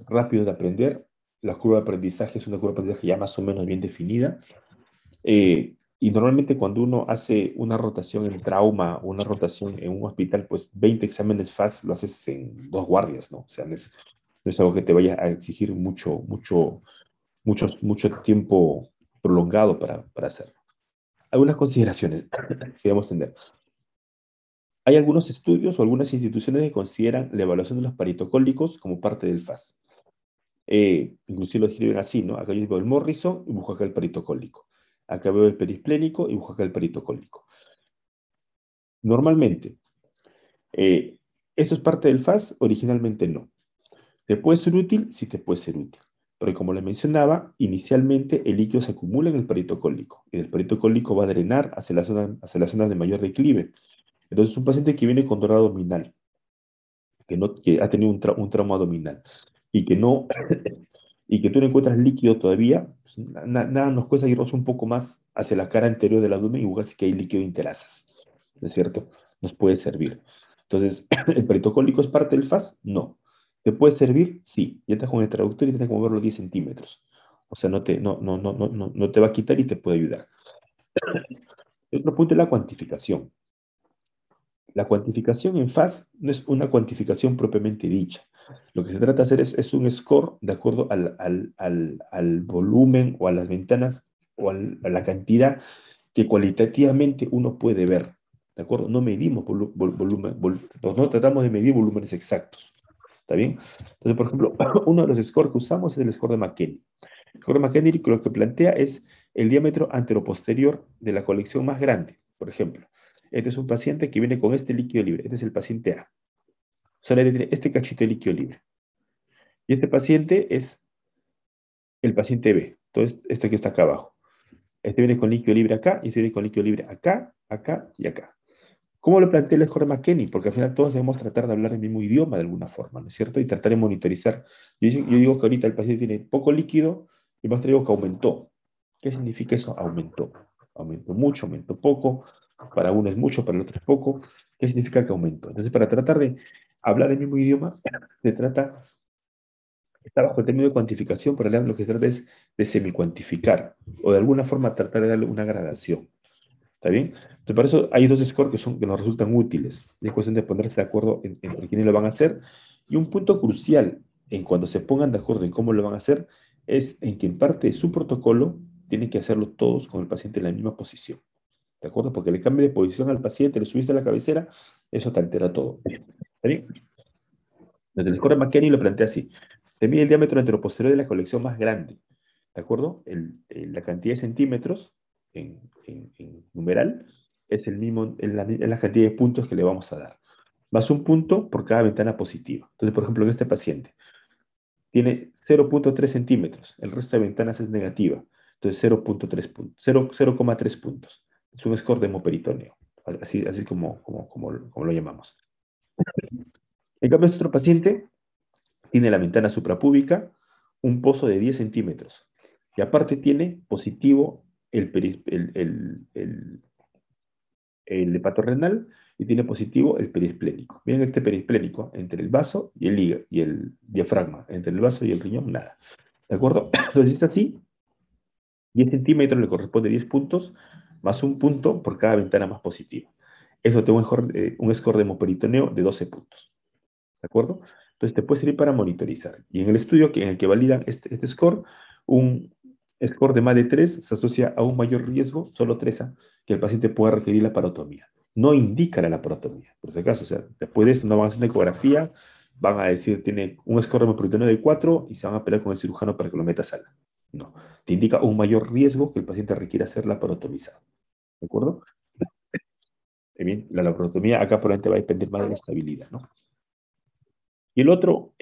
rápidos de aprender. La curva de aprendizaje es una curva de aprendizaje ya más o menos bien definida. Y normalmente cuando uno hace una rotación en trauma o una rotación en un hospital, pues 20 exámenes FAS lo haces en 2 guardias, ¿no? O sea, no es algo que te vaya a exigir mucho tiempo prolongado para hacerlo. Algunas consideraciones que debemos tener. Hay algunos estudios o algunas instituciones que consideran la evaluación de los paritocólicos como parte del FAS. Inclusive lo escriben así, ¿no? Acá yo digo el Morrison y busco acá el paritocólico. Acá veo el perisplénico y busco acá el paritocólico. Normalmente, eh, ¿esto es parte del FAS? Originalmente no. ¿Te puede ser útil? Sí te puede ser útil. Pero como les mencionaba, inicialmente el líquido se acumula en el peritocólico y el peritocólico va a drenar hacia la zona de mayor declive. Entonces, un paciente que viene con dolor abdominal, que ha tenido un trauma abdominal y que no, y que tú no encuentras líquido todavía, pues, nada nos cuesta irnos un poco más hacia la cara anterior del abdomen y buscar si que hay líquido interasas. ¿No es cierto? Nos puede servir. Entonces, ¿el peritocólico es parte del FAS? No. ¿Te puede servir? Sí. Ya estás con el traductor y tienes que moverlo 10 centímetros. O sea, no te va a quitar y te puede ayudar. El otro punto es la cuantificación. La cuantificación en FAS no es una cuantificación propiamente dicha. Lo que se trata de hacer es un score de acuerdo al volumen o a las ventanas o a la cantidad que cualitativamente uno puede ver. ¿De acuerdo? No medimos volumen, no tratamos de medir volúmenes exactos. ¿Está bien? Entonces, por ejemplo, uno de los scores que usamos es el score de McKenny. El score de McKenny lo que plantea es el diámetro anteroposterior de la colección más grande, por ejemplo. Este es un paciente que viene con este líquido libre. Este es el paciente A. Solamente tiene este cachito de líquido libre. Y este paciente es el paciente B. Entonces, este que está acá abajo. Este viene con líquido libre acá y este viene con líquido libre acá, acá y acá. ¿Cómo lo plantea el score McKenny? Porque al final todos debemos tratar de hablar el mismo idioma de alguna forma, ¿no es cierto? Y tratar de monitorizar. Yo digo que ahorita el paciente tiene poco líquido y más te digo que aumentó. ¿Qué significa eso? Aumentó. Aumentó mucho, aumentó poco. para uno es mucho, para el otro es poco. ¿Qué significa que aumento? Entonces, para tratar de hablar el mismo idioma, está bajo el término de cuantificación, pero lo que se trata es de semi-cuantificar, o de alguna forma tratar de darle una gradación. ¿Está bien? Entonces, para eso hay dos scores que nos resultan útiles. Es cuestión de ponerse de acuerdo entre quiénes lo van a hacer. Y un punto crucial en cuando se pongan de acuerdo en cómo lo van a hacer es en que en parte de su protocolo tienen que hacerlo todos con el paciente en la misma posición. ¿De acuerdo? Porque le cambio de posición al paciente, le subiste a la cabecera, eso te altera todo. ¿Está bien? Entonces, el score de McKinney lo plantea así. Se mide el diámetro anteroposterior de la colección más grande. ¿De acuerdo? La cantidad de centímetros en numeral es el mismo, es la cantidad de puntos que le vamos a dar. Más un punto por cada ventana positiva. Entonces, por ejemplo, en este paciente tiene 0,3 centímetros, el resto de ventanas es negativa. Entonces, 0,3 puntos, 0,3 puntos. Es un score de hemoperitoneo, así como lo llamamos. En cambio, este otro paciente tiene la ventana suprapúbica, un pozo de 10 centímetros. Y aparte tiene positivo el hepatorrenal y tiene positivo el perisplénico. Miren este perisplénico entre el vaso y el hígado y el diafragma, entre el vaso y el riñón, nada. ¿De acuerdo? Entonces, si está así, 10 centímetros le corresponde 10 puntos, más un punto por cada ventana más positiva. Eso te da un score de hemoperitoneo de 12 puntos. ¿De acuerdo? Entonces te puede servir para monitorizar. Y en el estudio en el que validan este score, un score de más de 3 se asocia a un mayor riesgo, solo 3, que el paciente pueda requerir la parotomía. No indica la laparotomía, por si acaso. O sea, después de esto no van a hacer una ecografía, van a decir, tiene un score de hemoperitoneo de 4 y se van a pelear con el cirujano para que lo meta a sala. No, te indica un mayor riesgo que el paciente requiera ser laparotomizado. ¿De acuerdo? Bien, la laparotomía acá probablemente va a depender más de la estabilidad, ¿no? Y el otro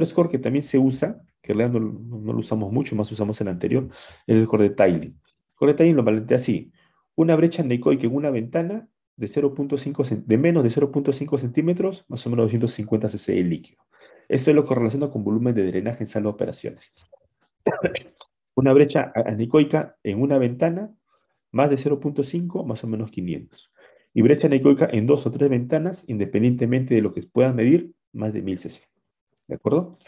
score que también se usa, que en realidad no lo usamos mucho, más usamos el anterior, es el score de Tiley. El score de Tiley lo plantea así: una brecha anecoica en una ventana de 0,5 de menos de 0,5 centímetros, más o menos 250 cc de líquido. Esto es lo que relaciona con volumen de drenaje en sala de operaciones. Una brecha anecoica en una ventana, más de 0,5, más o menos 500. Y brecha anecoica en 2 o 3 ventanas, independientemente de lo que puedan medir, más de 1000 cc. ¿De acuerdo?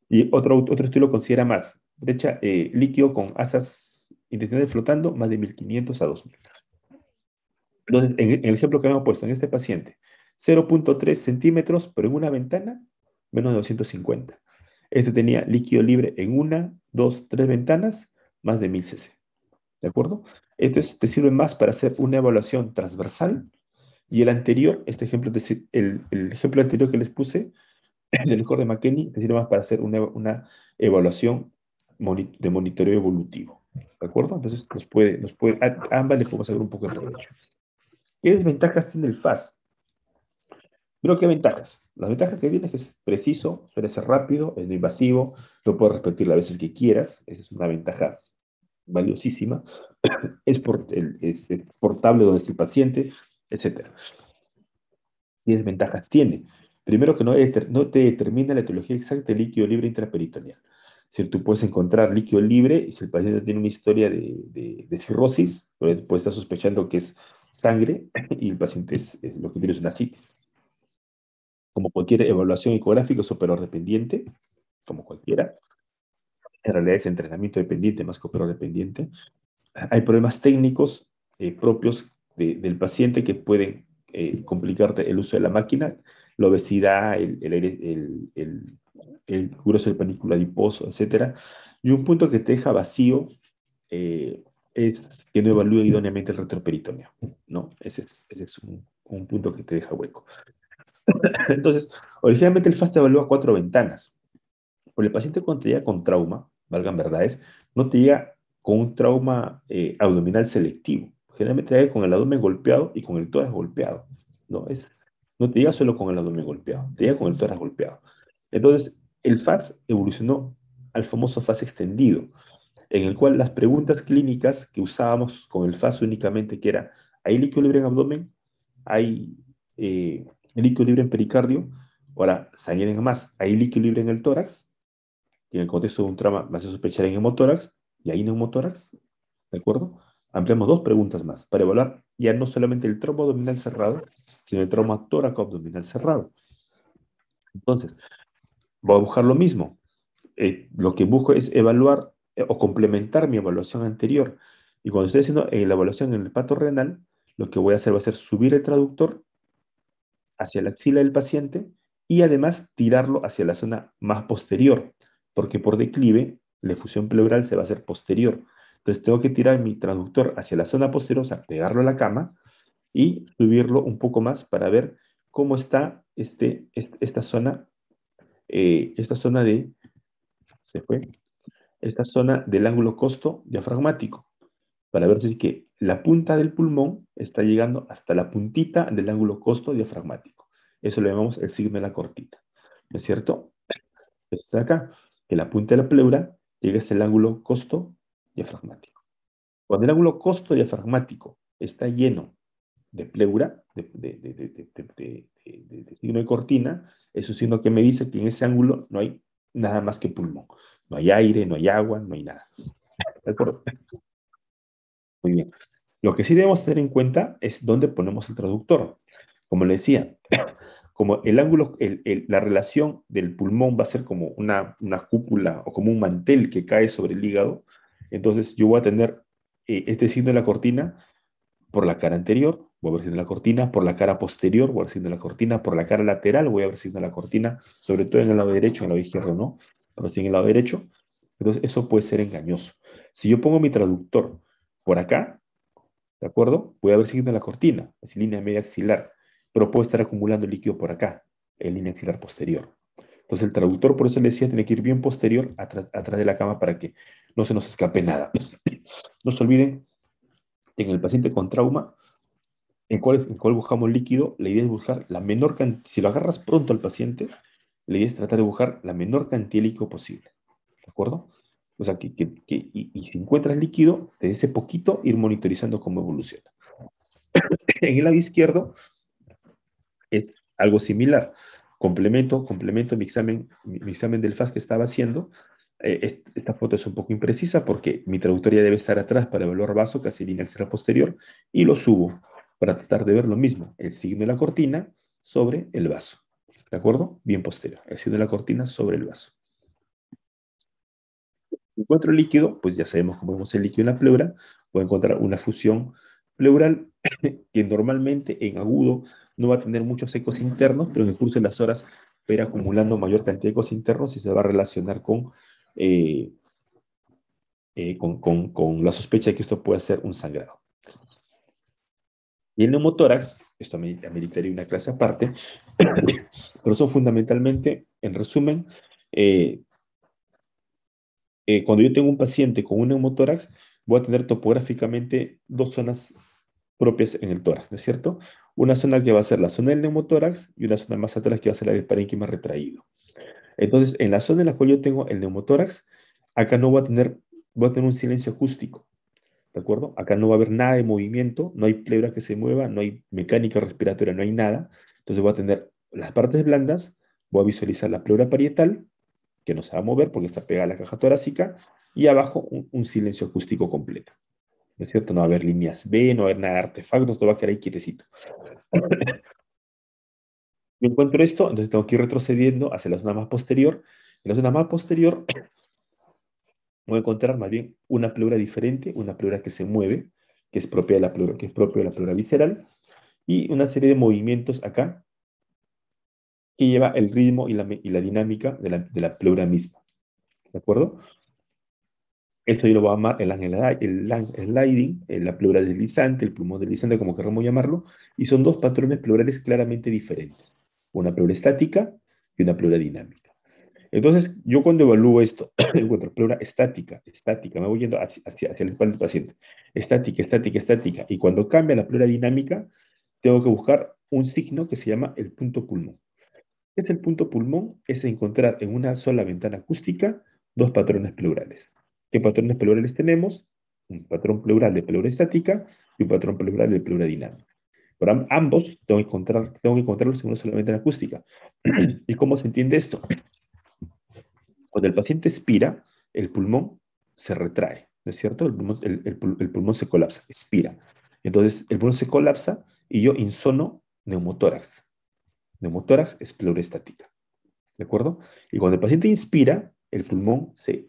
Y otro estilo considera más. Brecha líquido con asas intestinales flotando, más de 1500 a 2000. Entonces, en el ejemplo que hemos puesto en este paciente, 0,3 centímetros, pero en una ventana, menos de 250. Este tenía líquido libre en 1, 2, 3 ventanas, más de 1000 cc. ¿De acuerdo? Entonces, te sirve más para hacer una evaluación transversal. Y el anterior, el ejemplo anterior que les puse, del score de McKinney, te sirve más para hacer una evaluación de monitoreo evolutivo. ¿De acuerdo? Entonces, a ambas les podemos sacar un poco de provecho. ¿Qué desventajas tiene el FAS? Creo que ventajas. Las ventajas que tiene es que es preciso, suele ser rápido, es no invasivo, lo puedes repetir las veces que quieras. Esa es una ventaja valiosísima. Es portable donde esté el paciente, etc. ¿Qué desventajas tiene? Primero que no te determina la etiología exacta del líquido libre intraperitoneal. Si tú puedes encontrar líquido libre y si el paciente tiene una historia de cirrosis, puede estar sospechando que es sangre y el paciente lo que tiene es una citis. Como cualquier evaluación ecográfica es operador dependiente, como cualquiera. En realidad es entrenamiento dependiente más que operador dependiente. Hay problemas técnicos propios del paciente que pueden complicarte el uso de la máquina, la obesidad, el grueso del panículo adiposo, etc. Y un punto que te deja vacío es que no evalúa idóneamente el retroperitoneo, ¿no? Ese es un punto que te deja hueco. Entonces, originalmente el FAST evalúa 4 ventanas. Pero el paciente cuando te llega con trauma, valgan verdades, no te llega con un trauma abdominal selectivo. Generalmente te llega con el abdomen golpeado y con el tórax golpeado. No te llega solo con el abdomen golpeado, te llega con el tórax golpeado. Entonces, el FAS evolucionó al famoso FAS extendido, en el cual las preguntas clínicas que usábamos con el FAS únicamente, que era, ¿hay líquido libre en abdomen? ¿Hay líquido libre en pericardio? Ahora, se añaden más, ¿hay líquido libre en el tórax? Que en el contexto de un trauma me hace sospechar en hemotórax, y ahí neumotórax, ¿de acuerdo? Ampliamos 2 preguntas más para evaluar ya no solamente el trombo abdominal cerrado, sino el trauma tóraco abdominal cerrado. Entonces, voy a buscar lo mismo. Lo que busco es evaluar o complementar mi evaluación anterior. Y cuando estoy haciendo la evaluación en el pato renal, lo que voy a hacer va a ser subir el traductor hacia la axila del paciente y además tirarlo hacia la zona más posterior, porque por declive la efusión pleural se va a hacer posterior. Entonces tengo que tirar mi traductor hacia la zona posterior, o sea, pegarlo a la cama y subirlo un poco más para ver cómo está esta zona de, se fue, esta zona del ángulo costo diafragmático, para ver si es que la punta del pulmón está llegando hasta la puntita del ángulo costo diafragmático. Eso le llamamos el signo de la cortita. ¿No es cierto? Esto de acá, que la punta de la pleura llega hasta el ángulo costo diafragmático. Cuando el ángulo costo diafragmático está lleno de pleura, de signo de cortina, es un signo que me dice que en ese ángulo no hay nada más que pulmón. No hay aire, no hay agua, no hay nada. ¿De acuerdo? Muy bien. Lo que sí debemos tener en cuenta es dónde ponemos el traductor. Como le decía, como el ángulo, la relación del pulmón va a ser como una cúpula o como un mantel que cae sobre el hígado, entonces yo voy a tener este signo de la cortina por la cara anterior, voy a ver signo de la cortina, por la cara posterior, voy a ver signo de la cortina, por la cara lateral, voy a ver signo de la cortina, sobre todo en el lado derecho, en el lado izquierdo no, pero sí en el lado derecho. Entonces eso puede ser engañoso. Si yo pongo mi traductor por acá, ¿de acuerdo? Voy a ver signo de la cortina, es línea media axilar, pero puedo estar acumulando líquido por acá, en línea axilar posterior. Entonces el traductor, por eso le decía, tiene que ir bien posterior, atrás de la cama para que no se nos escape nada. No se olviden, en el paciente con trauma, en cuál buscamos líquido, la idea es buscar la menor cantidad, si lo agarras pronto al paciente, la idea es tratar de buscar la menor cantidad de líquido posible, ¿de acuerdo? O sea, y si encuentras líquido, de ese poquito ir monitorizando cómo evoluciona. En el lado izquierdo es algo similar. Complemento mi examen del FAS que estaba haciendo. Esta foto es un poco imprecisa porque mi traductor ya debe estar atrás para evaluar vaso, casi línea axial posterior, y lo subo para tratar de ver lo mismo, el signo de la cortina sobre el vaso. ¿De acuerdo? Bien posterior. El signo de la cortina sobre el vaso. Si encuentro el líquido, pues ya sabemos cómo vemos el líquido en la pleura. Voy a encontrar una fusión pleural que normalmente en agudo no va a tener muchos ecos internos, pero en el curso de las horas va a ir acumulando mayor cantidad de ecos internos y se va a relacionar eh, con la sospecha de que esto puede ser un sangrado. Y el neumotórax, esto ameritaría una clase aparte, pero son fundamentalmente, en resumen, eh, cuando yo tengo un paciente con un neumotórax, voy a tener topográficamente dos zonas propias en el tórax, ¿no es cierto? Una zona que va a ser la zona del neumotórax y una zona más atrás que va a ser la del parénquima retraído. Entonces, en la zona en la cual yo tengo el neumotórax, acá no voy a tener un silencio acústico, ¿de acuerdo? Acá no va a haber nada de movimiento, no hay pleura que se mueva, no hay mecánica respiratoria, no hay nada. Entonces voy a tener las partes blandas, voy a visualizar la pleura parietal, que no se va a mover porque está pegada a la caja torácica, y abajo un silencio acústico completo. ¿No es cierto? No va a haber líneas B, no va a haber nada de artefactos, todo va a quedar ahí quietecito. Yo encuentro esto, entonces tengo que ir retrocediendo hacia la zona más posterior. En la zona más posterior voy a encontrar más bien una pleura diferente, una pleura que se mueve, que es propia de la pleura, que es propio de la pleura visceral, y una serie de movimientos acá que lleva el ritmo y la dinámica de la pleura misma. ¿De acuerdo? Esto yo lo voy a llamar el lung sliding, la pleura deslizante, el pulmón deslizante, como queramos llamarlo, y son dos patrones pleurales claramente diferentes. Una pleura estática y una pleura dinámica. Entonces, yo cuando evalúo esto, encuentro pleura estática, me voy yendo hacia el espalda del paciente. Estática, estática, estática. Y cuando cambia la pleura dinámica, tengo que buscar un signo que se llama el punto pulmón. ¿Qué es el punto pulmón? Es encontrar en una sola ventana acústica dos patrones pleurales. ¿Qué patrones pleurales tenemos? Un patrón pleural de pleura estática y un patrón pleural de pleura dinámica. Pero ambos tengo que encontrarlos en una sola ventana acústica. ¿Y cómo se entiende esto? Cuando el paciente expira, el pulmón se retrae, ¿no es cierto? El pulmón se colapsa, expira. Entonces, el pulmón se colapsa y yo insono neumotórax. Neumotórax es pleura estática. ¿De acuerdo? Y cuando el paciente inspira, el pulmón se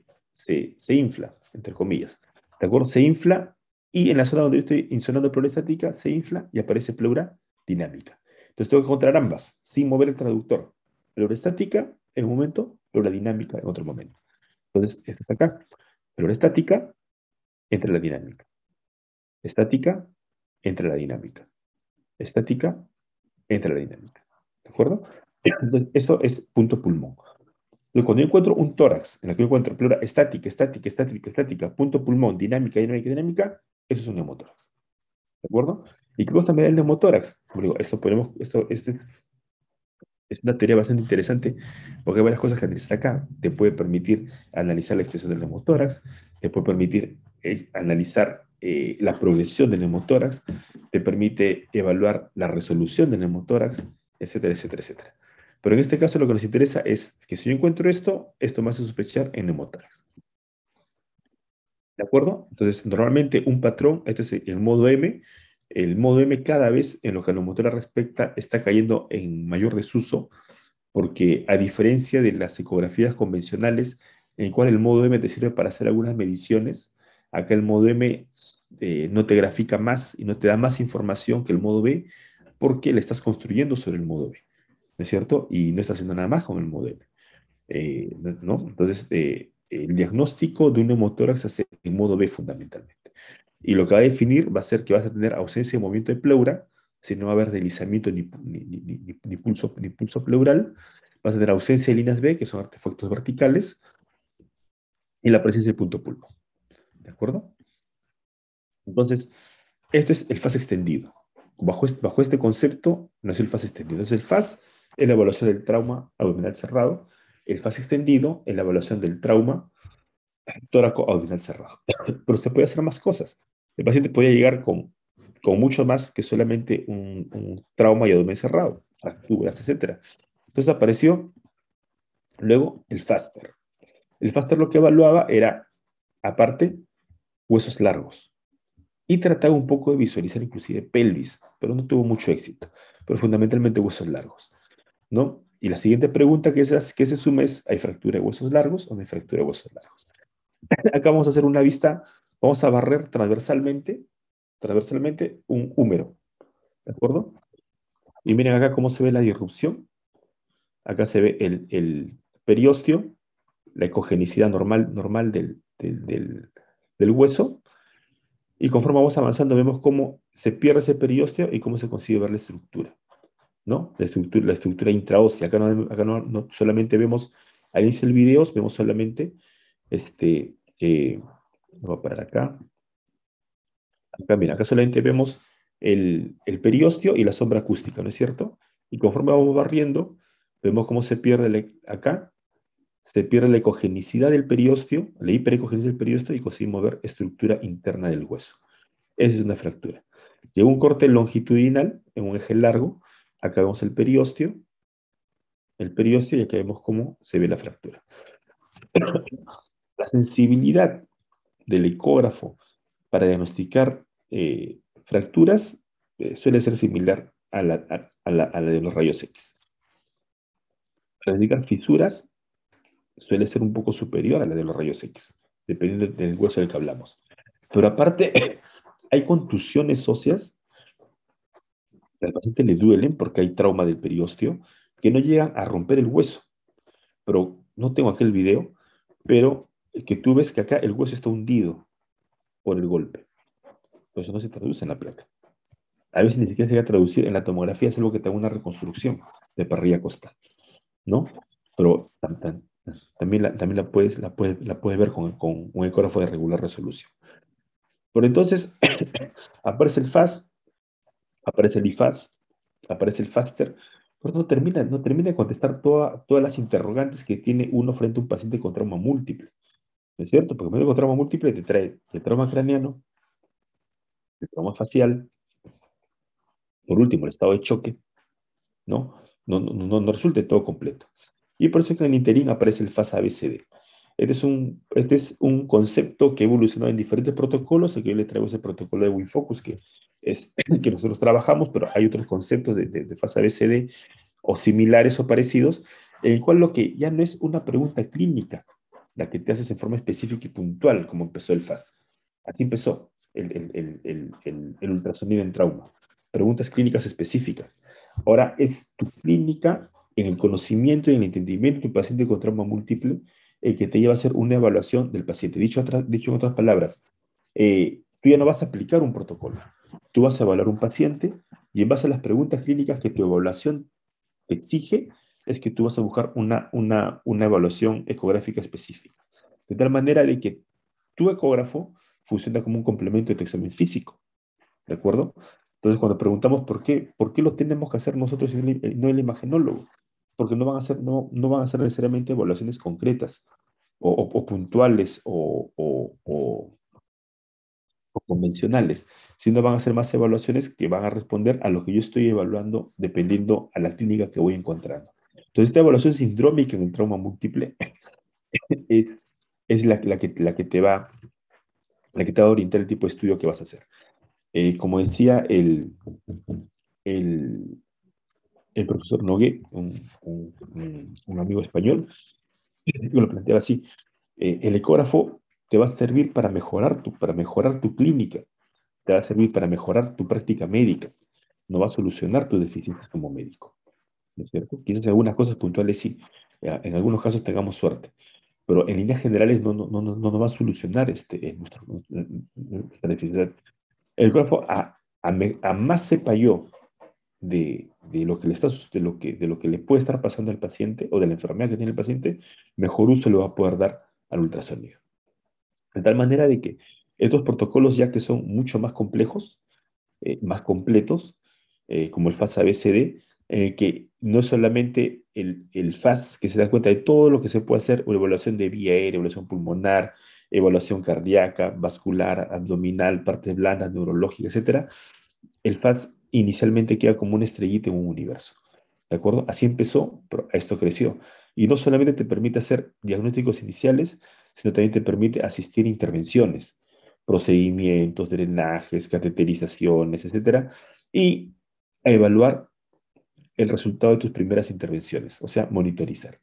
infla, entre comillas. ¿De acuerdo? Se infla y en la zona donde yo estoy insonando pleura estática, se infla y aparece pleura dinámica. Entonces tengo que encontrar ambas, sin mover el traductor. Pleura estática en un momento, pleura dinámica en otro momento. Entonces, esto es acá. Pleura estática entre la dinámica. Estática entre la dinámica. Estática entre la dinámica. ¿De acuerdo? Entonces, eso es punto pulmón. Entonces, cuando yo encuentro un tórax en el que yo encuentro pleura estática, estática, estática, estática, punto pulmón, dinámica, dinámica, dinámica, eso es un neumotórax. ¿De acuerdo? ¿Y qué cosa me da el neumotórax? Como digo, esto es una teoría bastante interesante porque hay varias cosas que analizar acá. Te puede permitir analizar la extensión del neumotórax, te puede permitir analizar la progresión del neumotórax, te permite evaluar la resolución del neumotórax, etcétera, etcétera, etcétera. Pero en este caso lo que nos interesa es que si yo encuentro esto me hace sospechar en neumotórax. ¿De acuerdo? Entonces, normalmente un patrón, este es el modo M. El modo M cada vez en lo que a la neumotórax respecta está cayendo en mayor desuso porque a diferencia de las ecografías convencionales, en el cual el modo M te sirve para hacer algunas mediciones, acá el modo M no te grafica más y no te da más información que el modo B, porque le estás construyendo sobre el modo B, ¿no es cierto? Y no estás haciendo nada más con el modo M, ¿no? Entonces, el diagnóstico de un neumotórax se hace en modo B fundamentalmente. Y lo que va a definir va a ser que vas a tener ausencia de movimiento de pleura, si no va a haber deslizamiento ni pulso pleural, vas a tener ausencia de líneas B, que son artefactos verticales, y la presencia de punto pulmón. ¿De acuerdo? Entonces, esto es el FAS extendido. Bajo este concepto nació el FAS extendido. Entonces, el FAS es la evaluación del trauma abdominal cerrado, el FAS extendido es la evaluación del trauma tóraco abdominal cerrado. Pero se puede hacer más cosas. El paciente podía llegar con mucho más que solamente un trauma y abdomen cerrado, fracturas, etc. Entonces apareció luego el FASTER. El FASTER lo que evaluaba era, aparte, huesos largos. Y trataba un poco de visualizar inclusive pelvis, pero no tuvo mucho éxito. Pero fundamentalmente huesos largos, ¿no? Y la siguiente pregunta que se suma es, ¿hay fractura de huesos largos o no hay fractura de huesos largos? Acá vamos a hacer una vista, vamos a barrer transversalmente un húmero, ¿de acuerdo? Y miren acá cómo se ve la disrupción. Acá se ve el periósteo, la ecogenicidad normal del hueso. Y conforme vamos avanzando, vemos cómo se pierde ese periósteo y cómo se consigue ver la estructura, ¿no? La estructura intraósea. Acá no solamente vemos, al inicio del video, vemos solamente, voy a parar acá. Acá, mira, acá solamente vemos el periósteo y la sombra acústica, ¿no es cierto? Y conforme vamos barriendo, vemos cómo se pierde acá, se pierde la ecogenicidad del periósteo, la hiperecogenicidad del periósteo y conseguimos ver estructura interna del hueso. Esa es una fractura. Llega un corte longitudinal en un eje largo, acá vemos el periósteo y acá vemos cómo se ve la fractura. La sensibilidad del ecógrafo para diagnosticar fracturas suele ser similar a la de los rayos X. Para diagnosticar fisuras suele ser un poco superior a la de los rayos X, dependiendo del hueso del que hablamos. Pero aparte, hay contusiones óseas que al paciente le duelen porque hay trauma del periósteo que no llegan a romper el hueso. Pero no tengo aquí el video, pero que tú ves que acá el hueso está hundido por el golpe. Por eso no se traduce en la placa. A veces ni siquiera se llega a traducir en la tomografía, es algo que te da una reconstrucción de parrilla costal, ¿no? Pero también la puedes ver con un ecógrafo de regular resolución. Pero entonces aparece el FAS, aparece el IFAS, aparece el FASTER, pero no termina de contestar todas las interrogantes que tiene uno frente a un paciente con trauma múltiple. ¿No es cierto? Porque con trauma múltiple te trae el trauma craneano, el trauma facial, por último el estado de choque, ¿no? No resulta todo completo. Y por eso es que en el interín aparece el FAS ABCD. Este es un concepto que evolucionó en diferentes protocolos, aquí yo le traigo ese protocolo de WinFocus que es que nosotros trabajamos, pero hay otros conceptos de fase ABCD o similares o parecidos, en el cual lo que ya no es una pregunta clínica, la que te haces en forma específica y puntual, como empezó el FAS. Así empezó el ultrasonido en trauma. Preguntas clínicas específicas. Ahora es tu clínica en el conocimiento y en el entendimiento de tu paciente con trauma múltiple el que te lleva a hacer una evaluación del paciente. Dicho en otras palabras, tú ya no vas a aplicar un protocolo. Tú vas a evaluar un paciente y en base a las preguntas clínicas que tu evaluación te exige, es que tú vas a buscar una evaluación ecográfica específica. De tal manera de que tu ecógrafo funciona como un complemento de tu examen físico. ¿De acuerdo? Entonces, cuando preguntamos por qué lo tenemos que hacer nosotros y no el imagenólogo, porque no van a ser necesariamente evaluaciones concretas o puntuales o convencionales, sino van a ser más evaluaciones que van a responder a lo que yo estoy evaluando dependiendo a la clínica que voy encontrando. Entonces, esta evaluación sindrómica en el trauma múltiple es, es la que te va a orientar el tipo de estudio que vas a hacer. Como decía el, el profesor Nogué, un amigo español, yo lo planteaba así, el ecógrafo te va a servir para mejorar tu clínica, te va a servir para mejorar tu práctica médica, no va a solucionar tus deficiencias como médico, ¿no es cierto? Quizás en algunas cosas puntuales sí, en algunos casos tengamos suerte, pero en líneas generales no nos va a solucionar nuestra deficiencia. El ecógrafo, a más sepa yo de lo que le está, de lo que le puede estar pasando al paciente o de la enfermedad que tiene el paciente, mejor uso le va a poder dar al ultrasonido. De tal manera de que estos protocolos, ya que son mucho más complejos, más completos, como el FAS ABCD, que no es solamente el FAS que se da cuenta de todo lo que se puede hacer, o evaluación de vía aérea, evaluación pulmonar, evaluación cardíaca, vascular, abdominal, partes blandas, neurológica, etcétera. El FAS inicialmente queda como una estrellita en un universo. ¿De acuerdo? Así empezó, pero esto creció. Y no solamente te permite hacer diagnósticos iniciales, sino también te permite asistir a intervenciones, procedimientos, drenajes, cateterizaciones, etcétera, y a evaluar el resultado de tus primeras intervenciones, o sea, monitorizar.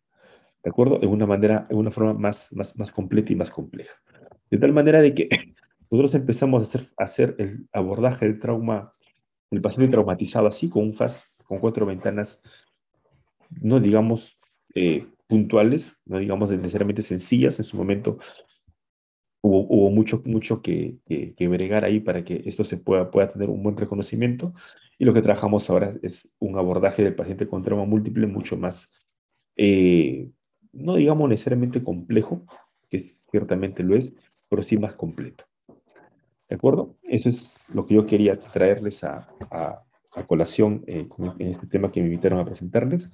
¿De acuerdo? En una forma más completa y más compleja. De tal manera de que nosotros empezamos a hacer el abordaje del trauma, el paciente traumatizado así, con un FAS con 4 ventanas, no digamos puntuales, no digamos necesariamente sencillas. En su momento hubo mucho que bregar ahí para que esto pueda tener un buen reconocimiento. Y lo que trabajamos ahora es un abordaje del paciente con trauma múltiple mucho más, eh, no digamos necesariamente complejo, que ciertamente lo es, pero sí más completo. ¿De acuerdo? Eso es lo que yo quería traerles a colación en este tema que me invitaron a presentarles.